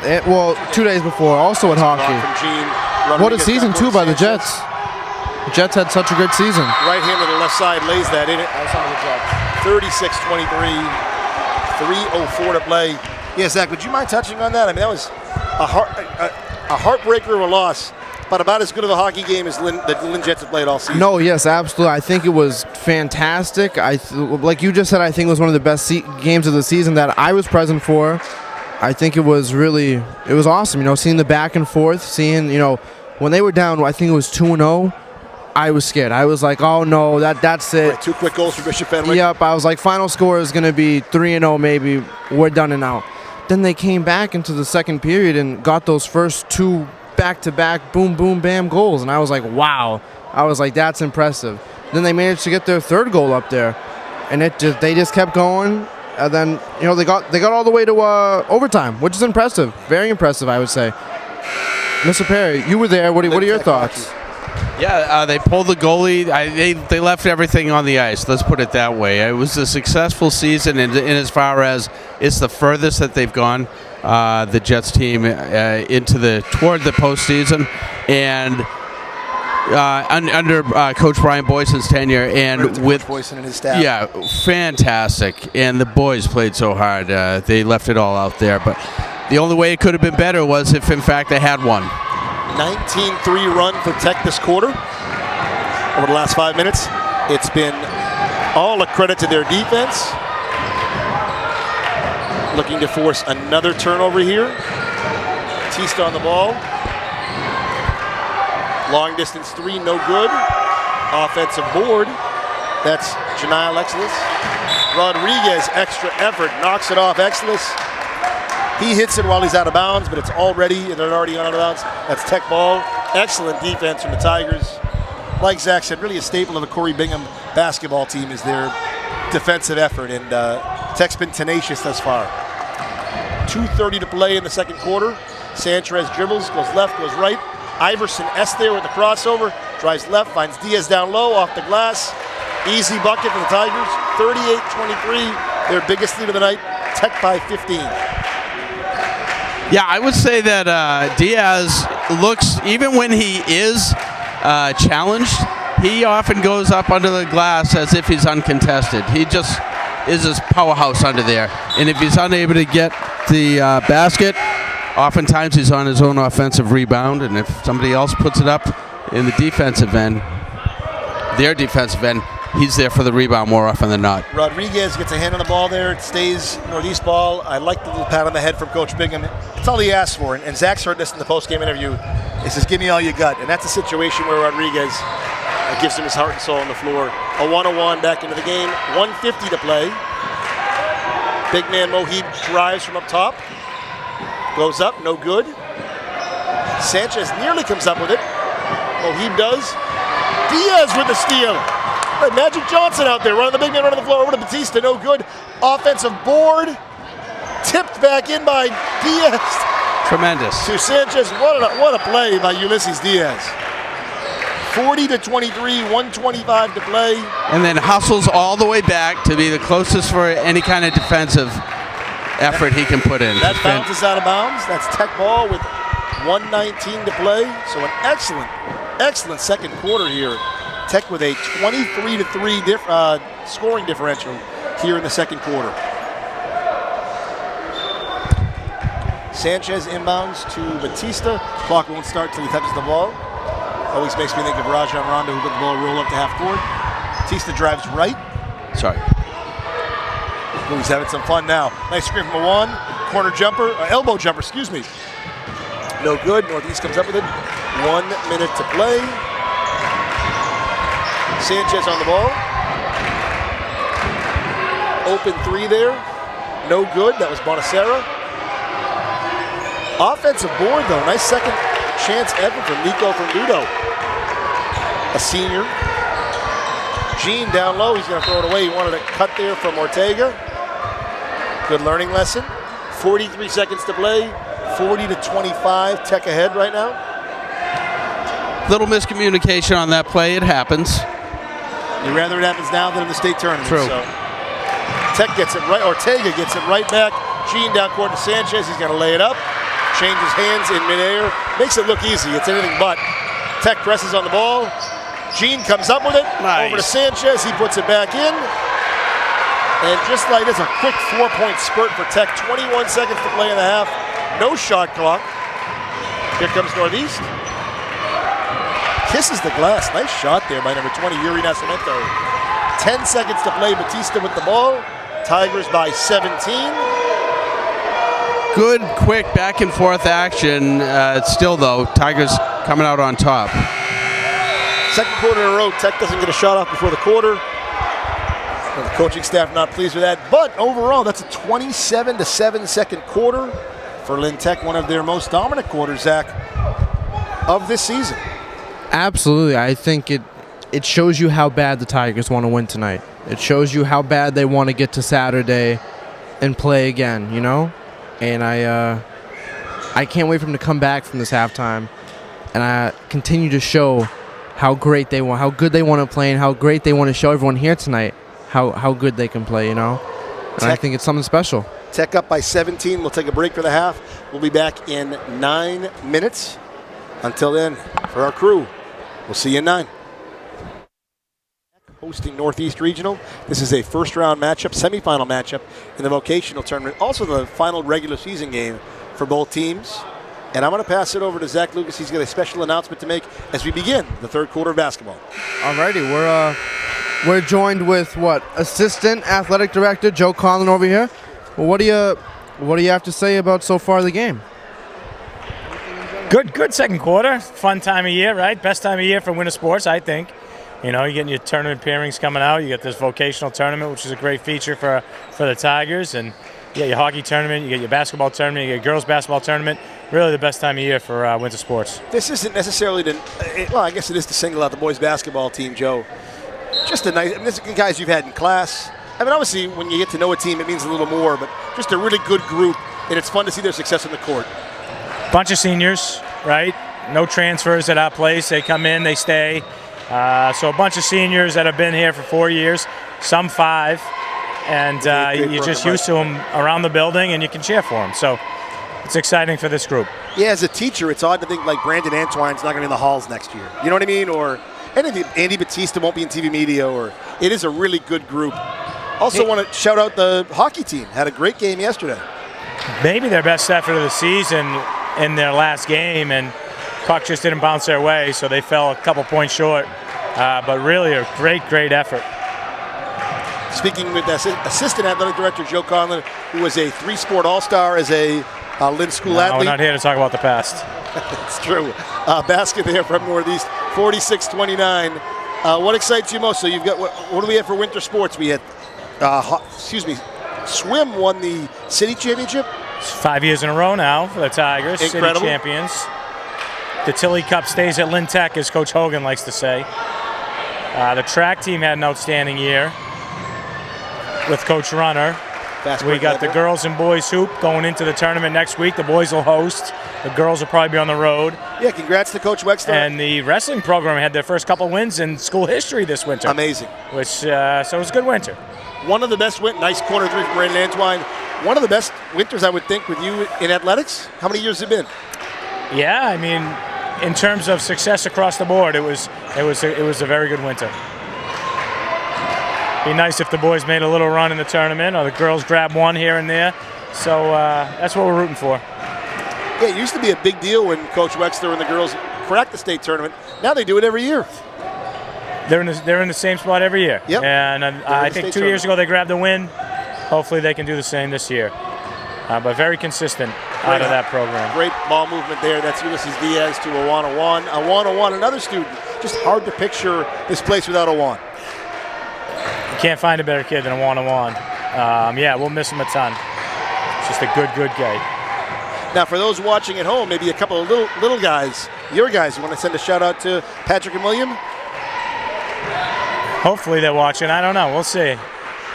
2 days before, also at Block hockey. from Gene. What a Rodriguez season, got too, by the Sanchez. Jets. The Jets had such a good season. Right hand to the left side lays that in it. 36-23. 3:04 to play. Yeah, Zach, would you mind touching on that? I mean, that was a heartbreaker of a loss, but about as good of a hockey game as the Lynn Jets have played all season. No, yes, absolutely. I think it was fantastic. Like you just said, I think it was one of the best games of the season that I was present for. I think it was awesome. You know, seeing the back and forth, seeing, you know, when they were down, I think it was 2-0. I was scared. I was like, oh no, that's it. Right, 2 quick goals for Bishop Fenwick. Yep, I was like, final score is going to be 3-0 maybe. We're done and out. Then they came back into the second period and got those first 2 back-to-back boom, boom, bam goals. And I was like, wow. I was like, that's impressive. Then they managed to get their third goal up there. And they just kept going. And then, you know, they got all the way to overtime, which is impressive. Very impressive, I would say. Mr. Perry, you were there. What are your thoughts? Yeah, they pulled the goalie. They left everything on the ice. Let's put it that way. It was a successful season, in as far as it's the furthest that they've gone, the Jets team, toward the postseason, and under Coach Brian Boyson's tenure, and with Boyson and his staff. Yeah, fantastic. And the boys played so hard. They left it all out there, but the only way it could have been better was if, in fact, they had won. 19-3 run for Tech this quarter. Over the last 5 minutes, it's been all a credit to their defense. Looking to force another turnover here. Batista on the ball. Long distance 3, no good. Offensive board. That's Janile Exelis. Rodriguez, extra effort, knocks it off Exelis. He hits it while he's out of bounds, but it's they're already out of bounds. That's Tech ball. Excellent defense from the Tigers. Like Zach said, really a staple of the Corey Bingham basketball team is their defensive effort, and Tech's been tenacious thus far. 2:30 to play in the second quarter. Sanchez dribbles, goes left, goes right. Iverson S there with the crossover, drives left, finds Diaz down low, off the glass. Easy bucket for the Tigers, 38-23, their biggest lead of the night, Tech by 15. Yeah, I would say that Diaz looks, even when he is challenged, he often goes up under the glass as if he's uncontested. He just is his powerhouse under there. And if he's unable to get the basket, oftentimes he's on his own offensive rebound. And if somebody else puts it up in the defensive end, their defensive end, he's there for the rebound more often than not. Rodriguez gets a hand on the ball there. It stays Northeast ball. I like the little pat on the head from Coach Bingham. It's all he asked for. And Zach's heard this in the post-game interview. He says, give me all you got. And that's a situation where Rodriguez gives him his heart and soul on the floor. A 1-on-1 back into the game. 1:50 to play. Big man Mohib drives from up top. Goes up, no good. Sanchez nearly comes up with it. Mohib does. Diaz with the steal. Magic Johnson out there running the big man running the floor over to Batista, no good. Offensive board. Tipped back in by Diaz. Tremendous. To Sanchez. What a play by Ulysses Diaz. 40-23, 1:25 to play. And then hustles all the way back to be the closest for any kind of defensive effort he can put in. That bounces out of bounds. That's Tech ball with 1:19 to play. So an excellent second quarter here. Tech with a 23-3 scoring differential here in the second quarter. Sanchez inbounds to Batista. Clock won't start till he touches the ball. Always makes me think of Rajon Rondo, who got the ball roll up to half court. Batista drives right. Sorry. Oh, he's having some fun now. Nice screen from Awan. Corner jumper, elbow jumper, excuse me. No good. Northeast comes up with it. 1 minute to play. Sanchez on the ball. Open three there. No good. That was Bonacera. Offensive board, though. Nice second chance effort from Nico from Dudo. A senior. Gene down low. He's going to throw it away. He wanted a cut there from Ortega. Good learning lesson. 43 seconds to play. 40-25. Tech ahead right now. Little miscommunication on that play. It happens. You'd rather it happens now than in the state tournament. True. So Tech gets it right. Ortega gets it right back. Gene down court to Sanchez. He's going to lay it up. Changes hands in midair. Makes it look easy. It's anything but. Tech presses on the ball. Gene comes up with it. Nice. Over to Sanchez. He puts it back in. And just like this, a quick 4-point spurt for Tech. 21 seconds to play in the half. No shot clock. Here comes Northeast. Kisses the glass. Nice shot there by number 20, Yuri Nascimento. 10 seconds to play. Batista with the ball. Tigers by 17. Good, quick back and forth action. Still, though, Tigers coming out on top. Second quarter in a row, Tech doesn't get a shot off before the quarter. And the coaching staff not pleased with that. But overall, that's a 27-7 second quarter for Lynn Tech, one of their most dominant quarters, Zach, of this season. Absolutely. I think it shows you how bad the Tigers want to win tonight. It shows you how bad they want to get to Saturday and play again, you know? And I can't wait for them to come back from this halftime and I continue to show how great they want, how good they want to play, and how great they want to show everyone here tonight how good they can play, you know? And I think it's something special. Tech up by 17. We'll take a break for the half. We'll be back in 9 minutes. Until then, for our crew, we'll see you in 9. Hosting Northeast Regional. This is a first-round matchup, semifinal matchup in the vocational tournament. Also the final regular season game for both teams. And I'm going to pass it over to Zach Lucas. He's got a special announcement to make as we begin the third quarter of basketball. Alrighty, we're joined with Assistant Athletic Director Joe Conlon over here. Well, what do you have to say about so far the game? Good second quarter. Fun time of year, right? Best time of year for winter sports, I think. You know, you're getting your tournament pairings coming out. You get this vocational tournament, which is a great feature for the Tigers. And you get your hockey tournament, you get your basketball tournament, you get your girls basketball tournament. Really the best time of year for winter sports. This isn't necessarily well, I guess it is to single out the boys basketball team, Joe. Just a nice, this is guys you've had in class. I mean, obviously, when you get to know a team, it means a little more, but just a really good group, and it's fun to see their success in the court. Bunch of seniors, right? No transfers at our place. They come in, they stay. So a bunch of seniors that have been here for 4 years, some 5, and you're just used to them around the building, and you can cheer for them. So it's exciting for this group. Yeah, as a teacher, it's odd to think like Brandon Antoine's not going to be in the halls next year. You know what I mean? Or Andy Batista won't be in TV media. Or it is a really good group. Also want to shout out the hockey team. Had a great game yesterday. Maybe their best effort of the season in their last game, and puck just didn't bounce their way, so they fell a couple points short. But really a great effort. Speaking with Assistant Athletic Director Joe Conlon, who was a three-sport All-Star as a Lynn School athlete. We're not here to talk about the past. It's true. Basket there from Northeast, 46-29. What excites you most? So you've got, what do we have for winter sports? We had, swim won the city championship. It's 5 years in a row now for the Tigers, Incredible. city champions. The Tilly Cup stays at Lynn Tech, as Coach Hogan likes to say. The track team had an outstanding year with Coach Runner. We got the girls and boys hoop going into the tournament next week. The boys will host. The girls will probably be on the road. Yeah, congrats to Coach Wexler. And the wrestling program had their first couple wins in school history this winter. Amazing. So it was a good winter. One of the best nice corner three from Brandon Antoine. One of the best winters, I would think, with you in athletics. How many years has it been? Yeah, I mean, in terms of success across the board, it was a very good winter. Be nice if the boys made a little run in the tournament, or the girls grab one here and there. So that's what we're rooting for. Yeah, it used to be a big deal when Coach Wexler and the girls cracked the state tournament. Now they do it every year. They're in the same spot every year. Yep. And I think 2 years ago they grabbed the win. Hopefully they can do the same this year. But very consistent out of that program. Great ball movement there. That's Ulysses Diaz to Awan. Awan, another student. Just hard to picture this place without Awan. You can't find a better kid than Awan. Yeah, we'll miss him a ton. Just a good guy. Now, for those watching at home, maybe a couple of little guys, your guys, you want to send a shout out to Patrick and William? Hopefully they're watching. I don't know. We'll see.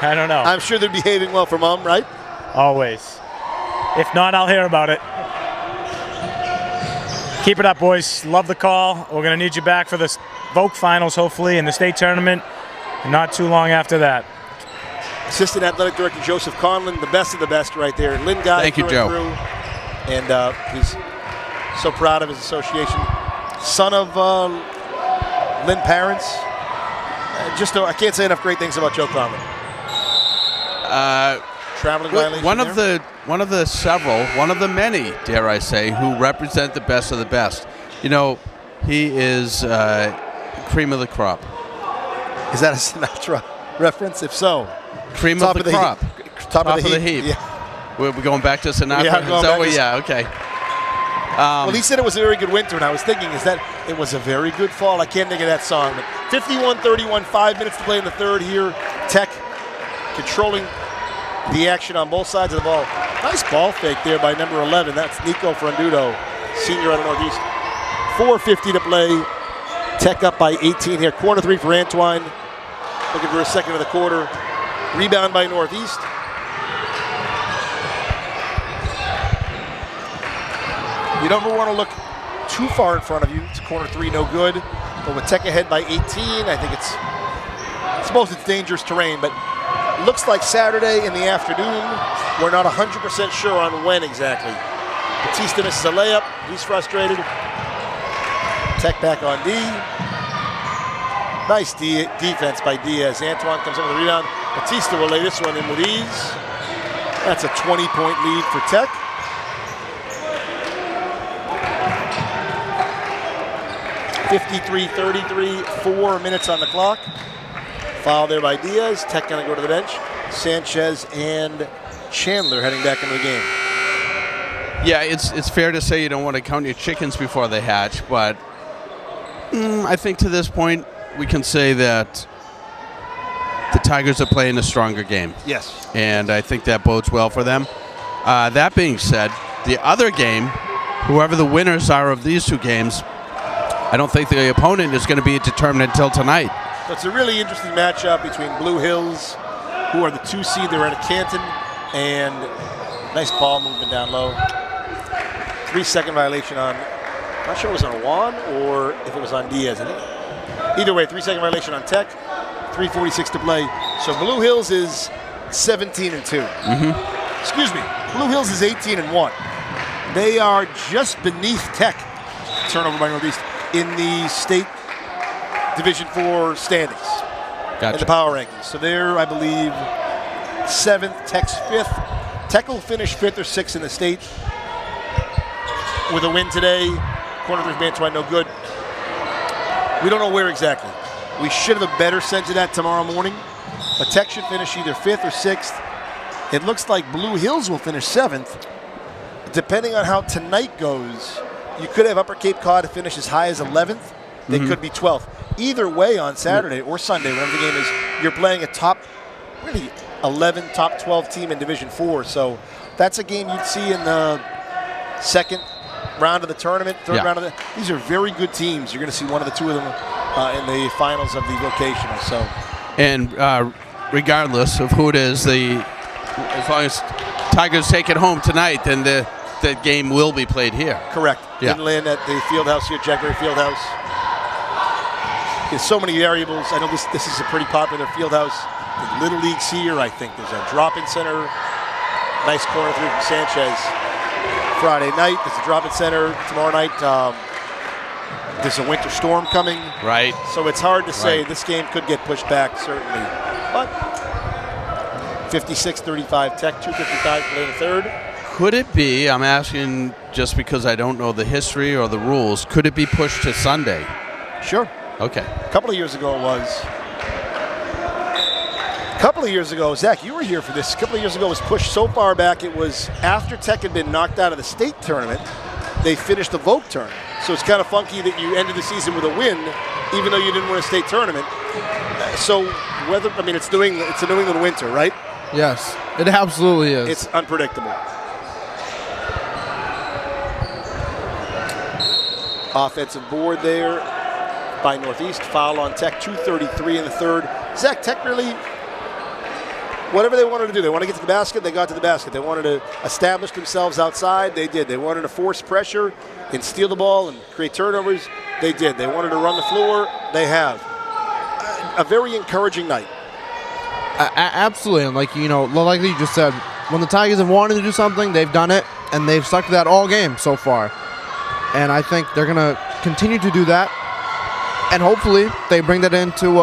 I don't know. I'm sure they're behaving well for Mom, right? Always. If not, I'll hear about it. Keep it up, boys. Love the call. We're going to need you back for the Voc finals, hopefully, in the state tournament. Not too long after that. Assistant Athletic Director Joseph Conlon, the best of the best right there. Lynn guy. Thank you, Joe. And he's so proud of his association. Son of Lynn parents. I can't say enough great things about Joe Conlon. Traveling violation one of the many, dare I say, who represent the best of the best. You know, he is cream of the crop. Is that a Sinatra reference? If so, cream of the crop. Top of the heap. Yeah. We're going back to Sinatra? Yeah, okay. Well, he said it was a very good winter, and I was thinking, it was a very good fall? I can't think of that song. But 51-31, 5 minutes to play in the third here. Tech controlling the action on both sides of the ball. Nice ball fake there by number 11. That's Nico Frandudo, senior out of Northeast. 4:50 to play. Tech up by 18 here. Corner three for Antoine. Looking for a second of the quarter. Rebound by Northeast. You don't want to look too far in front of you. It's corner three, no good. But with Tech ahead by 18, I think I suppose it's dangerous terrain, but it looks like Saturday in the afternoon. We're not 100% sure on when exactly. Batista misses a layup. He's frustrated. Tech back on D. Nice defense by Diaz. Antoine comes up with the rebound. Batista will lay this one in with ease. That's a 20-point lead for Tech. (53-33), 4 minutes on the clock. Foul there by Diaz. Tech going to go to the bench. Sanchez and Chandler heading back into the game. Yeah, it's fair to say you don't want to count your chickens before they hatch, but I think to this point we can say that the Tigers are playing a stronger game. Yes. And I think that bodes well for them. That being said, the other game, whoever the winners are of these two games, I don't think the opponent is going to be determined until tonight. So it's a really interesting matchup between Blue Hills, who are the 2 seed. They're at a Canton, and nice ball movement down low. 3-second violation on, I'm not sure it was on Awan or if it was on Diaz. Either way, 3-second violation on Tech. 3:46 to play. So Blue Hills is 17-2. Mm-hmm. Excuse me. Blue Hills is 18-1. They are just beneath Tech. Turnover by Northeast in the state Division IV standings. Gotcha. In the power rankings. So they're, I believe, 7th, Tech's 5th. Tech will finish 5th or 6th in the state with a win today. Corner of Mantua, no good. We don't know where exactly. We should have a better sense of that tomorrow morning. But Tech should finish either 5th or 6th. It looks like Blue Hills will finish 7th. Depending on how tonight goes, you could have Upper Cape Cod finish as high as 11th. They could be 12th. Either way on Saturday or Sunday, whenever the game is, you're playing a top, really 11, top 12 team in Division 4. So that's a game you'd see in the second round of the tournament, third round of the. These are very good teams. You're going to see one of the two of them in the finals of the Vocational. So, and regardless of who it is, as long as Tigers take it home tonight, then the game will be played here. Correct. Yeah. Inland at the Fieldhouse here, Jackberry Fieldhouse. There's so many variables. I know this is a pretty popular fieldhouse. The Little League's here. I think there's a drop-in center. Nice corner through from Sanchez. Friday night, there's a drop-in center. Tomorrow night, there's a winter storm coming. Right. So it's hard to say. Right. This game could get pushed back, certainly. But 56-35 Tech, 2:55 play in the third. Could it be, I'm asking just because I don't know the history or the rules, could it be pushed to Sunday? Sure. Okay. A couple of years ago it was. A couple of years ago, Zach, you were here for this. A couple of years ago it was pushed so far back it was after Tech had been knocked out of the state tournament, they finished the Voc tournament. So it's kind of funky that you ended the season with a win, even though you didn't win a state tournament. So whether, I mean, it's a New England winter, right? Yes, it absolutely is. It's unpredictable. Offensive board there by Northeast. Foul on Tech, 2:33 in the third. Zach, Tech really, whatever they wanted to do, they wanted to get to the basket, they got to the basket. They wanted to establish themselves outside, they did. They wanted to force pressure and steal the ball and create turnovers, they did. They wanted to run the floor, they have. A very encouraging night. Absolutely, and like you just said, when the Tigers have wanted to do something, they've done it, and they've stuck to that all game so far. And I think they're going to continue to do that. And hopefully they bring that into,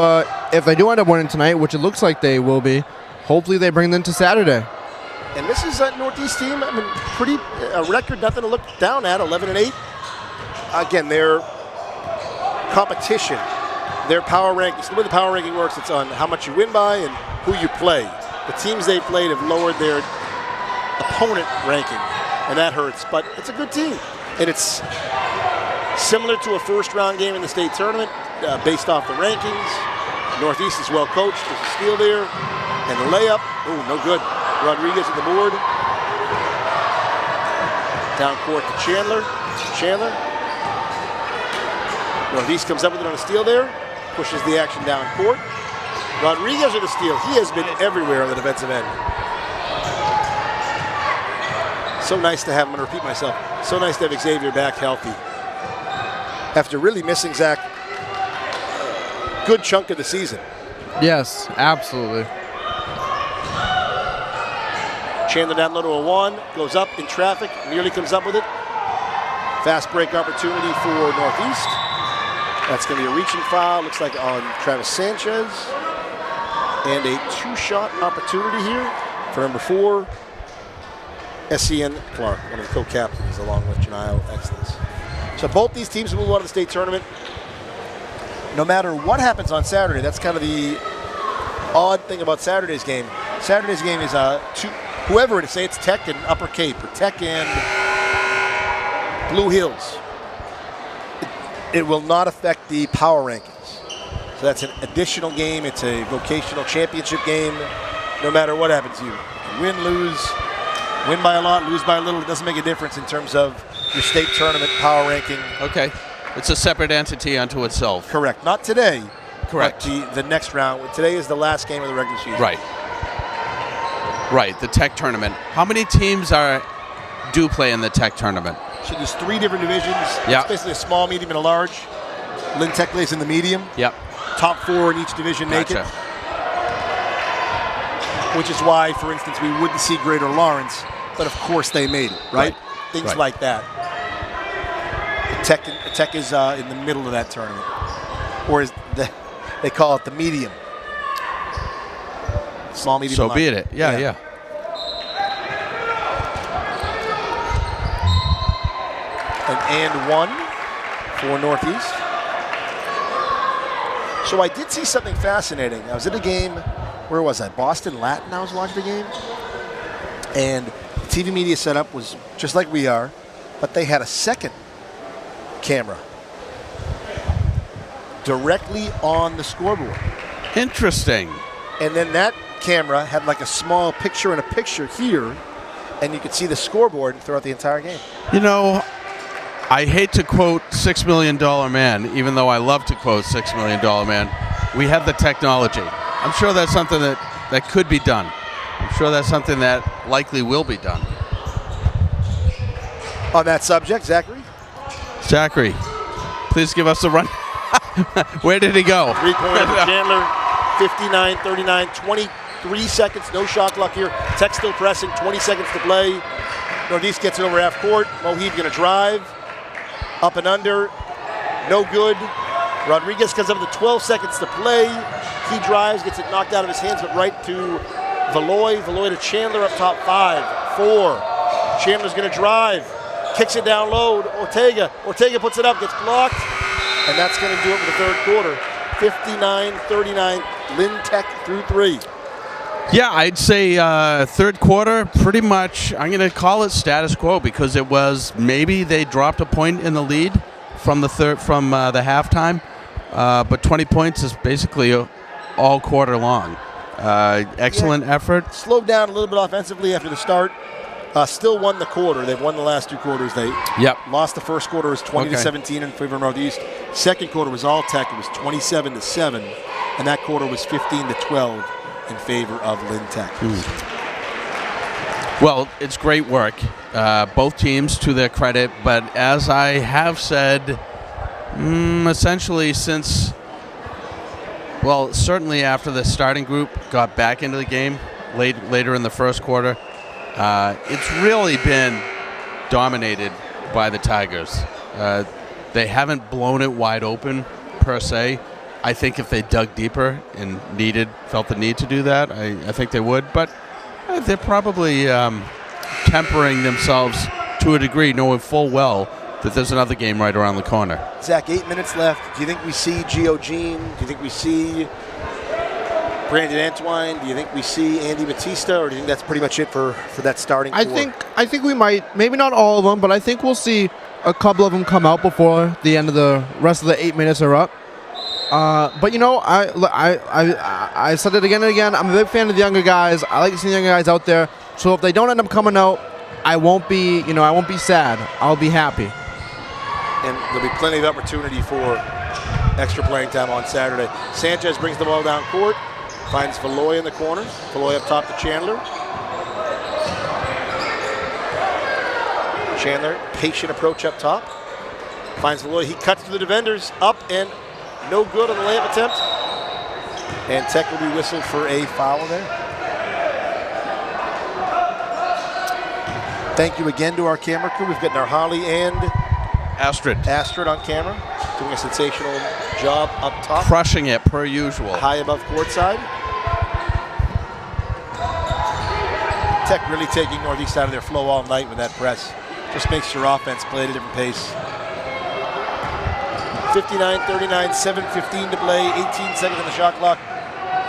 if they do end up winning tonight, which it looks like they will be, hopefully they bring that into Saturday. And this is a Northeast team, I mean, pretty, a record, nothing to look down at, 11-8. Again, their competition, their power rankings, the way the power ranking works, it's on how much you win by and who you play. The teams they played have lowered their opponent ranking, and that hurts, but it's a good team. And it's similar to a first-round game in the state tournament, based off the rankings. Northeast is well coached. There's a steal there. And the layup, oh, no good. Rodriguez at the board. Down court to Chandler. Northeast comes up with it on a steal there. Pushes the action down court. Rodriguez with the steal. He has been everywhere on the defensive end. So nice to have him, I'm going to repeat myself, so nice to have Xavier back healthy. After really missing, Zach, a good chunk of the season. Yes, absolutely. Chandler down low to a one, goes up in traffic, nearly comes up with it. Fast break opportunity for Northeast. That's going to be a reaching foul, looks like on Travis Sanchez. And a two-shot opportunity here for number 4. SCN Clark, one of the co-captains, along with Janio Excellence. So both these teams move on to the state tournament. No matter what happens on Saturday, that's kind of the odd thing about Saturday's game. Saturday's game is whoever it is, say it's Tech and Upper Cape, or Tech and Blue Hills. It will not affect the power rankings. So that's an additional game. It's a vocational championship game. No matter what happens, you win, lose. Win by a lot, lose by a little. It doesn't make a difference in terms of your state tournament power ranking. Okay. It's a separate entity unto itself. Correct. Not today. Correct. But the next round. Today is the last game of the regular season. Right. Right. The Tech tournament. How many teams do play in the Tech tournament? So there's 3 different divisions. Yeah. It's basically a small, medium, and a large. Lynn Tech plays in the medium. Yep. Top 4 in each division make it. Which is why, for instance, we wouldn't see Greater Lawrence, but of course they made it, right? things Right. like that. Tech is in the middle of that tournament, or they call it the medium. Small, medium. So line. be it. Yeah. And one for Northeast. So I did see something fascinating. I was at a game, where was I? Boston Latin, I was watching the game. And the TV media setup was just like we are, but they had a second camera directly on the scoreboard. Interesting. And then that camera had like a small picture in a picture here, and you could see the scoreboard throughout the entire game. You know, I hate to quote $6 Million Man, even though I love to quote $6 Million Man. We have the technology. I'm sure that's something that could be done. I'm sure that's something that likely will be done. On that subject, Zachary? Zachary, please give us a run. Where did he go? Three-pointer for Chandler, 59-39, 23 seconds, no shot clock here. Tech still pressing, 20 seconds to play. Northeast gets it over half court. Mohib going to drive, up and under, no good. Rodriguez comes up with 12 seconds to play. He drives, gets it knocked out of his hands, but right to Valoy. Valoy to Chandler up top, 5-4. Chandler's going to drive, kicks it down low to Ortega. Ortega puts it up, gets blocked, and that's going to do it for the third quarter. 59-39, Lynn Tech through 3. Yeah, I'd say third quarter, pretty much, I'm going to call it status quo because it was maybe they dropped a point in the lead from the halftime, but 20 points is basically all quarter long. Excellent effort. Slowed down a little bit offensively after the start. Still won the quarter. They've won the last two quarters. They lost the first quarter. It was 20-17 in favor of Northeast. Second quarter was all Tech. It was 27-7, and that quarter was 15-12 in favor of Lynn Tech. Well, it's great work, both teams to their credit. But as I have said, essentially since, well, certainly after the starting group got back into the game later in the first quarter, it's really been dominated by the Tigers. They haven't blown it wide open per se. I think if they dug deeper and felt the need to do that, I think they would. But they're probably tempering themselves to a degree, knowing full well that there's another game right around the corner. Zach, 8 minutes left. Do you think we see Gio Jean? Do you think we see Brandon Antwine? Do you think we see Andy Batista? Or do you think that's pretty much it for that starting I think we might, maybe not all of them, but I think we'll see a couple of them come out before the end of the rest of the 8 minutes are up. But you know, I said it again and again. I'm a big fan of the younger guys. I like to see the younger guys out there. So if they don't end up coming out, I won't be sad. I'll be happy. And there'll be plenty of opportunity for extra playing time on Saturday. Sanchez brings the ball down court, finds Valoy in the corner. Valoy up top to Chandler. Chandler, patient approach up top. Finds Valoy. He cuts to the defenders, up and no good on the layup attempt. And Tech will be whistled for a foul there. Thank you again to our camera crew. We've got Narhali and Astrid on camera, doing a sensational job up top. crushing it per usual. High above courtside. Tech really taking Northeast out of their flow all night with that press. Just makes your offense play at a different pace. 59-39, 7:15 to play, 18 seconds on the shot clock.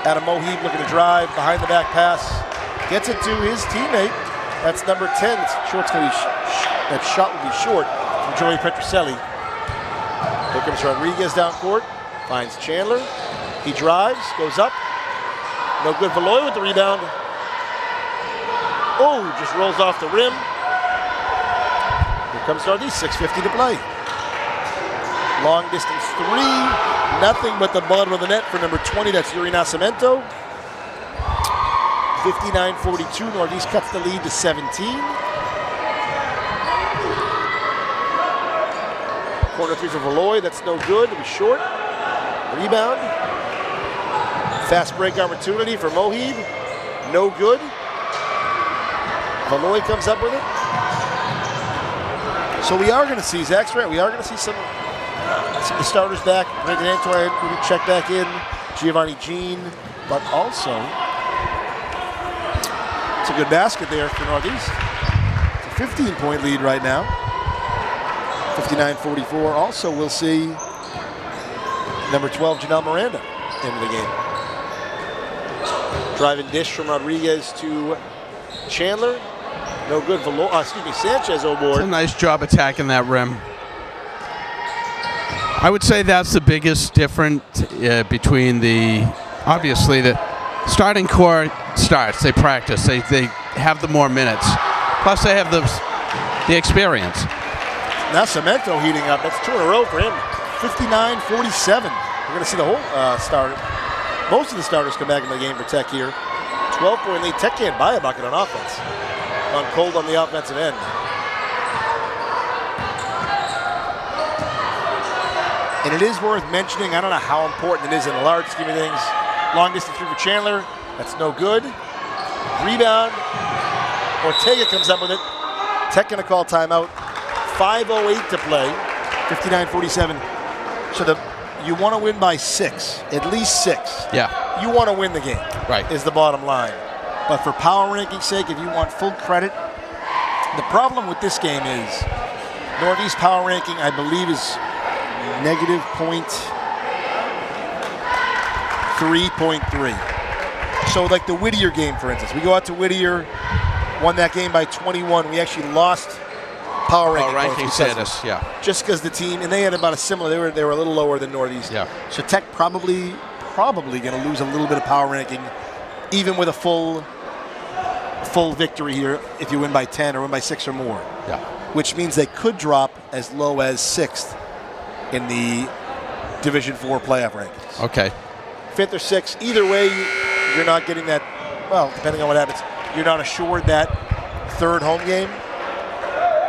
Adam Mohib looking to drive, behind the back pass. Gets it to his teammate. That's number 10. That shot will be short from Joey Petroselli. Here comes Rodriguez down court. Finds Chandler. He drives, goes up. No good. Valoy with the rebound. Oh, just rolls off the rim. Here comes Northeast, 6:50 to play. Long distance three. Nothing but the bottom of the net for number 20. That's Yuri Nascimento. 59-42. Northeast cuts the lead to 17. Corner three for Valoy. That's no good. It'll be short. Rebound. Fast break opportunity for Mohib. No good. Valoy comes up with it. So we are going to see, Zach's right, we are going to see some of the starters back. Brandon Antoine will be checked back in. Giovanni Jean, but also it's a good basket there for Northeast. It's a 15-point lead right now. 59-44. Also, we'll see number 12, Janelle Miranda, into the game. Driving dish from Rodriguez to Chandler. No good. Sanchez aboard. It's a nice job attacking that rim. I would say that's the biggest difference between obviously the starting core starts. They practice. They have the more minutes. Plus they have the experience. Now Cemento heating up. That's 2 in a row for him. 59-47. We're going to see the whole starter. Most of the starters come back in the game for Tech here. 12-point lead. Tech can't buy a bucket on offense. On cold on the offensive end. And it is worth mentioning, I don't know how important it is in the large scheme of things. Long distance through for Chandler. That's no good. Rebound. Ortega comes up with it. Tech going to call timeout. 5:08 to play. 59-47. So you want to win by 6. At least 6. Yeah. You want to win the game. Right. Is the bottom line. But for power ranking's sake, if you want full credit, the problem with this game is Northeast power ranking, I believe, is negative 3.3. So like the Whittier game, for instance. We go out to Whittier, won that game by 21. We actually lost power ranking status, yeah. Just because the team, and they had about a similar, they were a little lower than Northeast. Yeah. So Tech probably going to lose a little bit of power ranking, even with a full victory here if you win by 10 or win by 6 or more. Yeah. Which means they could drop as low as 6th in the Division 4 playoff rankings. Okay. 5th or 6th. Either way, you're not getting that, well, depending on what happens, you're not assured that 3rd home game.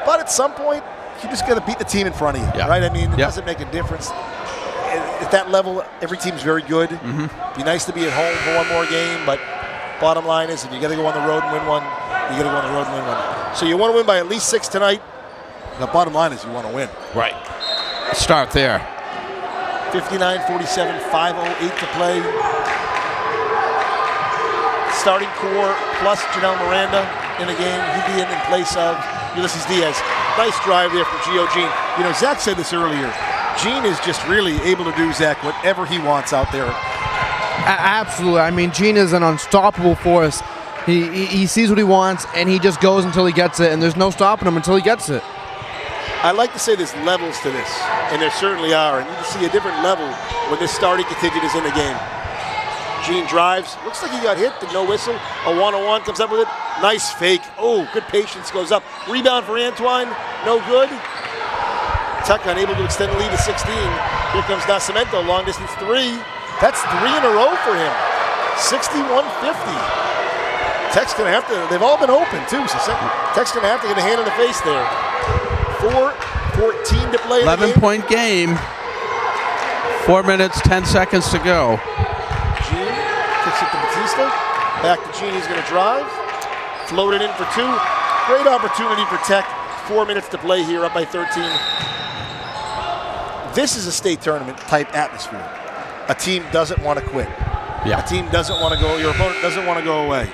But at some point, you just got to beat the team in front of you, right? I mean, it doesn't make a difference. At that level, every team's very good. Mm-hmm. Be nice to be at home for one more game, but bottom line is if you got to go on the road and win one, you got to go on the road and win one. So you want to win by at least 6 tonight. The bottom line is you want to win. Right. Start there. 59-47, 5:08 to play. Starting core plus Janelle Miranda in the game. He'd be in place of Ulysses Diaz. Nice drive there from Gio Jean. You know, Zach said this earlier. Jean is just really able to do, Zach, whatever he wants out there. Absolutely. I mean, Jean is an unstoppable force. He sees what he wants, and he just goes until he gets it, and there's no stopping him until he gets it. I like to say there's levels to this, and there certainly are. And you can see a different level when this starting contingent is in the game. Jean drives. Looks like he got hit, but no whistle. A one-on-one comes up with it. Nice fake. Oh, good patience goes up. Rebound for Antoine. No good. Tech unable to extend the lead to 16. Here comes Nascimento, long distance 3. That's 3 in a row for him. 61-50. Tech's going to have to, they've all been open too, so Tech's going to have to get a hand in the face there. 4:14 to play. 11-point game. 4 minutes, 10 seconds to go. Jean kicks it to Batista. Back to Jean, he's going to drive. Floated in for 2. Great opportunity for Tech. 4 minutes to play here, up by 13. This is a state tournament type atmosphere. A team doesn't want to quit. Yeah. A team doesn't want to go, your opponent doesn't want to go away.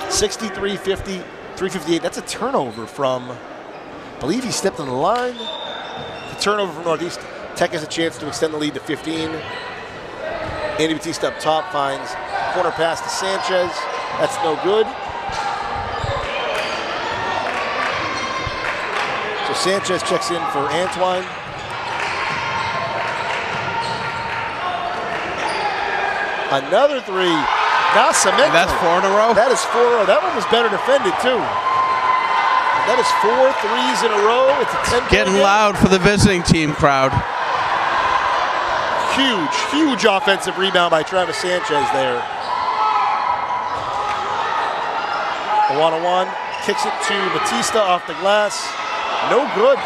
63-50, 3:58. That's a turnover from, I believe he stepped on the line. The turnover from Northeast. Tech has a chance to extend the lead to 15. Andy Batista up top finds corner pass to Sanchez. That's no good. So Sanchez checks in for Antoine. Another 3. Nascimento. That's 4 in a row? That is 4 in a row. That one was better defended, too. That is 4 threes in a row. It's a 10-point Getting game. loud for the visiting team crowd. Huge offensive rebound by Travis Sanchez there. A one-on-one. Kicks it to Batista off the glass. No good.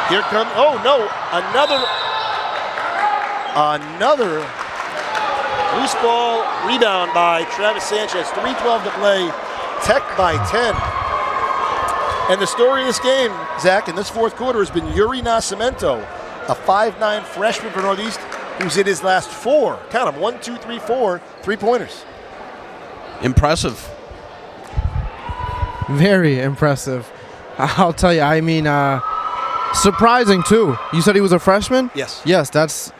Here comes, oh no, another loose ball rebound by Travis Sanchez. 3:12 to play. Tech by 10. And the story of this game, Zach, in this fourth quarter has been Yuri Nascimento, a 5'9 freshman for Northeast, who's hit his last 4, count them, 1, 2, 3, 4, three-pointers. Impressive. Very impressive. I'll tell you, I mean, surprising too. You said he was a freshman? Yes. Yes, that's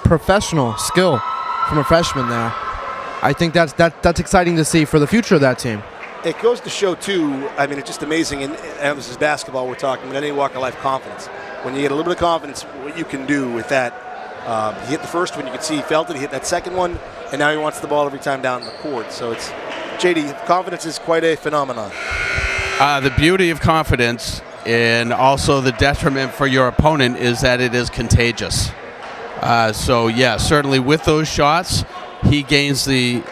professional skill from a freshman there. I think that's exciting to see for the future of that team. It goes to show, too, I mean, it's just amazing, and this is basketball we're talking, but any walk of life confidence. When you get a little bit of confidence, what you can do with that. He hit the first one, you could see he felt it, he hit that second one, and now he wants the ball every time down the court. So it's, JD, confidence is quite a phenomenon. The beauty of confidence and also the detriment for your opponent is that it is contagious. So, yeah, certainly with those shots, he gains the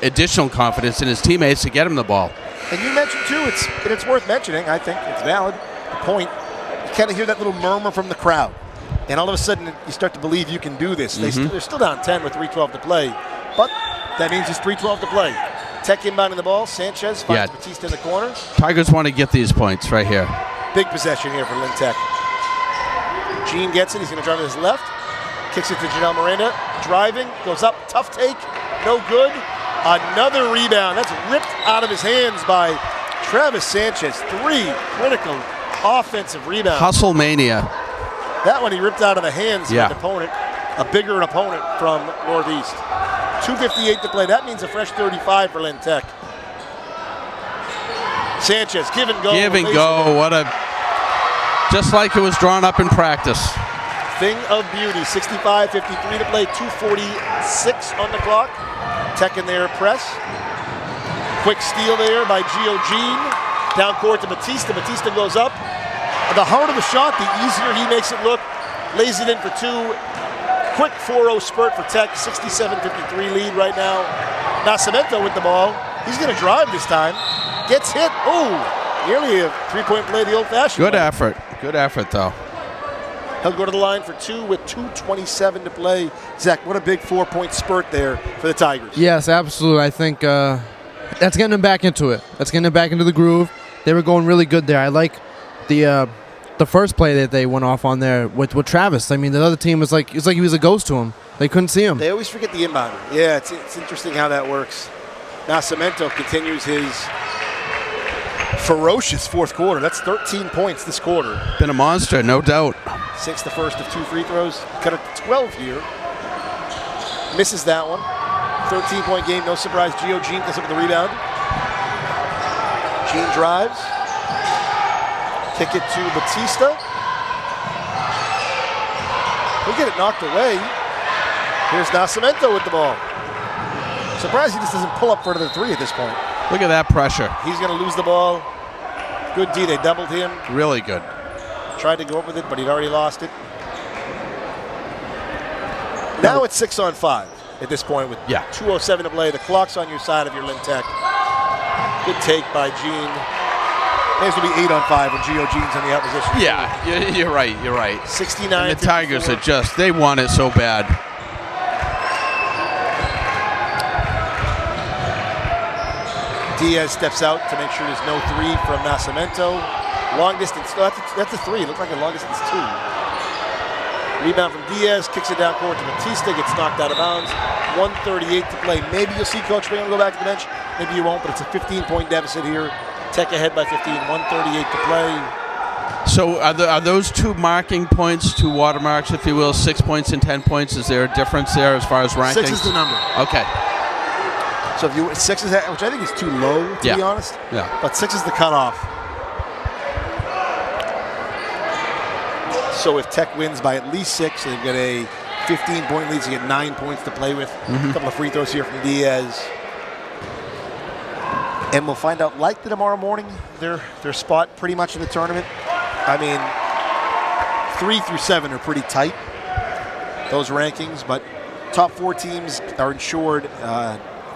additional confidence in his teammates to get him the ball. And you mentioned, too, it's worth mentioning, I think it's valid, the point, you kind of hear that little murmur from the crowd. And all of a sudden, you start to believe you can do this. They're still down 10 with 3:12 to play, but that means it's 3:12 to play. Tech inbounding the ball. Sanchez finds Batista in the corner. Tigers want to get these points right here. Big possession here for Lynn Tech. Gene gets it. He's going to drive to his left. Kicks it to Janelle Miranda. Driving. Goes up. Tough take. No good. Another rebound. That's ripped out of his hands by Travis Sanchez. 3 critical offensive rebounds. Hustle mania. That one he ripped out of the hands of an opponent, a bigger opponent from Northeast. 2:58 to play. That means a fresh 35 for Lynn Tech. Sanchez, give and go. Give and go. What a... Just like it was drawn up in practice. Thing of beauty. 65-53 to play. 2:46 on the clock. Tech in their press. Quick steal there by Gio Jean. Down court to Batista. Batista goes up. The harder the shot, the easier he makes it look. Lays it in for 2. Quick 4-0 spurt for Tech. 67-53 lead right now. Nascimento with the ball. He's going to drive this time. Gets hit. Oh, nearly a 3-point play the old-fashioned Good way. effort. Good effort, though. He'll go to the line for 2 with 2:27 to play. Zach, what a big 4-point spurt there for the Tigers. Yes, absolutely. I think that's getting them back into it. That's getting them back into the groove. They were going really good there. I like the first play that they went off on there with Travis. I mean, the other team was like, it's like he was a ghost to him. They couldn't see him. They always forget the inbounder. Yeah, it's interesting how that works. Nascimento continues his ferocious fourth quarter. That's 13 points this quarter. Been a monster, no doubt. 6 the first of 2 free throws. Cut it to 12 here. Misses that one. 13-point game, no surprise. Gio Jean gets up with the rebound. Jean drives. Kick it to Batista. He'll get it knocked away. Here's Nascimento with the ball. Surprised he just doesn't pull up for another 3 at this point. Look at that pressure. He's going to lose the ball. Good D, they doubled him. Really good. Tried to go up with it, but he'd already lost it. Now it's 6-on-5 at this point with 2:07 to play. The clock's on your side of your Lynn Tech. Good take by Gene. May as well be 8-on-5 when Gio Jean's on the opposition. Yeah, you're right. You're right. 69. And the Tigers are they want it so bad. Diaz steps out to make sure there's no 3 from Nascimento. Long distance. Oh, that's a 3. It looked like a long distance 2. Rebound from Diaz. Kicks it down court to Batista. Gets knocked out of bounds. 1:38 to play. Maybe you'll see Coach Bingham go back to the bench. Maybe you won't, but it's a 15-point deficit here. Tech ahead by 15. 1:38 to play. So are those 2 marking points, 2 watermarks, if you will, 6 points and 10 points? Is there a difference there as far as rankings? 6 is the number. Okay. So if you 6 is, which I think is too low, to be honest. Yeah. But 6 is the cutoff. So if Tech wins by at least 6, they've got a 15-point lead. So you get 9 points to play with. A couple of free throws here from Diaz. And we'll find out likely tomorrow morning their spot pretty much in the tournament. I mean, 3 through 7 are pretty tight, those rankings, but top 4 teams are insured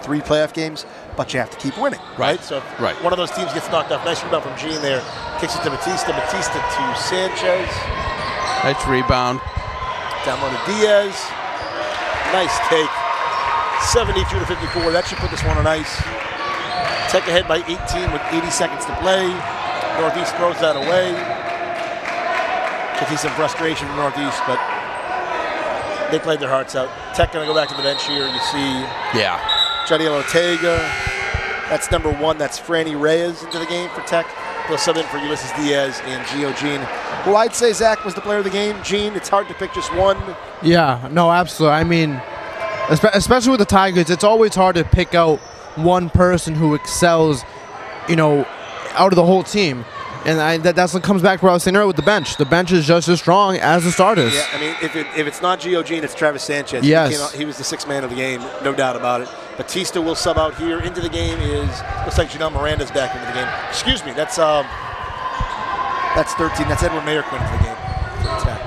3 playoff games, but you have to keep winning, right? So if one of those teams gets knocked off, nice rebound from Gene there, kicks it to Batista, Batista to Sanchez. Nice rebound. Down low to Diaz. Nice take. 72-54. That should put this one on ice. Tech ahead by 18 with 80 seconds to play. Northeast throws that away. Could see some frustration from Northeast, but they played their hearts out. Tech going to go back to the bench here. You see Jadiel Ortega. That's number 1. That's Franny Reyes into the game for Tech. He'll sub in for Ulysses Diaz and Gio Jean, who I'd say, Zach, was the player of the game. Jean, it's hard to pick just one. Yeah, no, absolutely. I mean, especially with the Tigers, it's always hard to pick out one person who excels, out of the whole team. And that's what comes back to what I was saying earlier with the bench. The bench is just as strong as the starters. Yeah, I mean, if it's not Gio Jean, it's Travis Sanchez. Yes. He was the 6th man of the game, no doubt about it. Batista will sub out here. Into the game looks like Janelle Miranda's back into the game. Excuse me, that's 13. That's Edward Mayorquin into the game for Tech.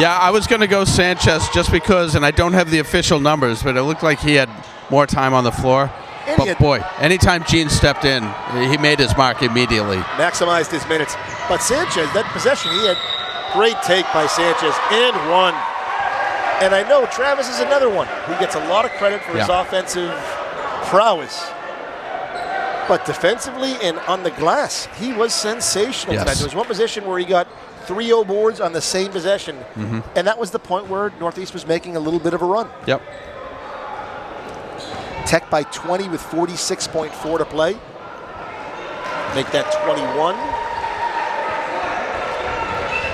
Yeah, I was going to go Sanchez just because, and I don't have the official numbers, but it looked like he had more time on the floor. But boy, anytime Gene stepped in, he made his mark immediately. Maximized his minutes. But Sanchez, that possession, he had great take by Sanchez and one. And I know Travis is another one who gets a lot of credit for his offensive prowess. But defensively and on the glass, he was sensational tonight. There was one position where he got 3-0 boards on the same possession. And that was the point where Northeast was making a little bit of a run. Yep. Tech by 20 with 46.4 to play. Make that 21.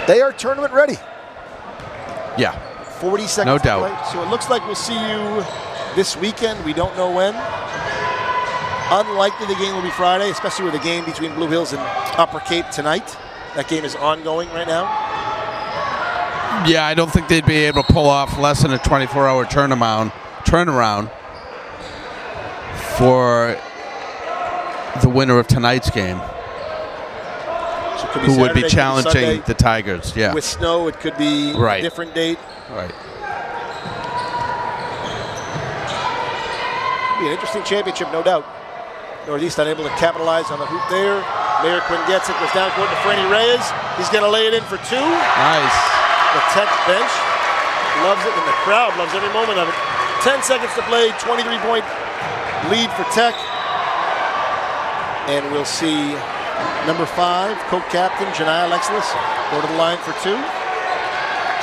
They are tournament ready. Yeah. 40 seconds no to doubt. play. So it looks like we'll see you this weekend. We don't know when. Unlikely the game will be Friday, especially with a game between Blue Hills and Upper Cape tonight. That game is ongoing right now. Yeah, I don't think they'd be able to pull off less than a 24-hour turnaround for the winner of tonight's game, So it could be who would be Saturday, challenging Sunday. the Tigers. Yeah. With snow, it could be a different date. Right. Be an interesting championship, no doubt. Northeast unable to capitalize on the hoop there. Mayor Quinn gets it, goes down court to Franny Reyes. He's going to lay it in for 2. Nice. The Tech bench loves it, and the crowd loves every moment of it. 10 seconds to play, 23-point lead for Tech. And we'll see number 5, co-captain Janiyah Lexless, go to the line for 2.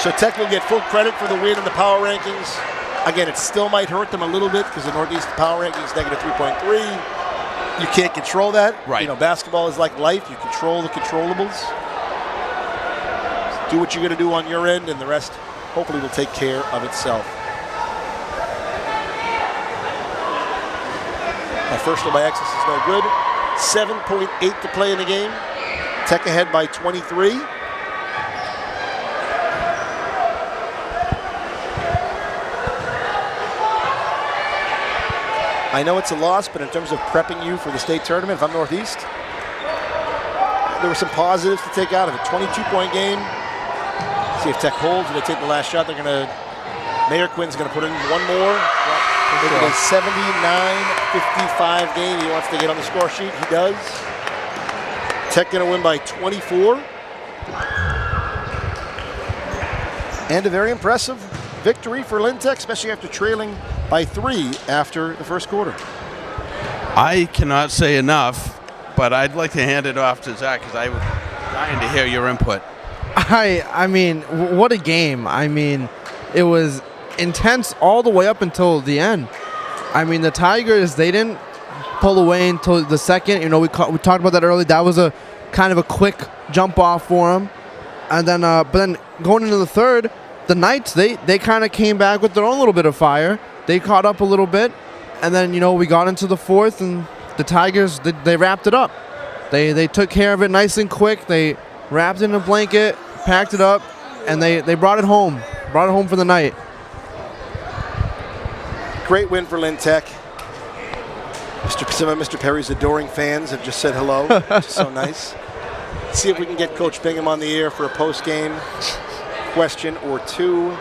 So Tech will get full credit for the win in the power rankings. Again, it still might hurt them a little bit because the Northeast power rankings negative 3.3. You can't control that. Right. Basketball is like life. You control the controllables. Do what you're going to do on your end, and the rest hopefully will take care of itself. That first one by Exis is no good. 7.8 to play in the game. Tech ahead by 23. I know it's a loss, but in terms of prepping you for the state tournament, if I'm Northeast, there were some positives to take out of it. 22-point game. See if Tech holds. If they take the last shot, they're going to. Mayor Quinn's going to put in one more. Make it a 79-55 game. He wants to get on the score sheet. He does. Tech going to win by 24. And a very impressive victory for Lynn Tech, especially after trailing by 3 after the first quarter. I cannot say enough, but I'd like to hand it off to Zach because I'm dying to hear your input. I mean, what a game. I mean, it was intense all the way up until the end. I mean, the Tigers, they didn't pull away until the second. We talked about that earlier. That was a kind of a quick jump off for them. And then, but then going into the third, the Knights, they kind of came back with their own little bit of fire. They caught up a little bit. And then, we got into the fourth, and the Tigers, they wrapped it up. They took care of it nice and quick. They wrapped it in a blanket, packed it up, and they brought it home. Brought it home for the night. Great win for Lynn Tech. Some of Mr. Perry's adoring fans have just said hello, which is so nice. See if we can get Coach Bingham on the air for a post-game question or two.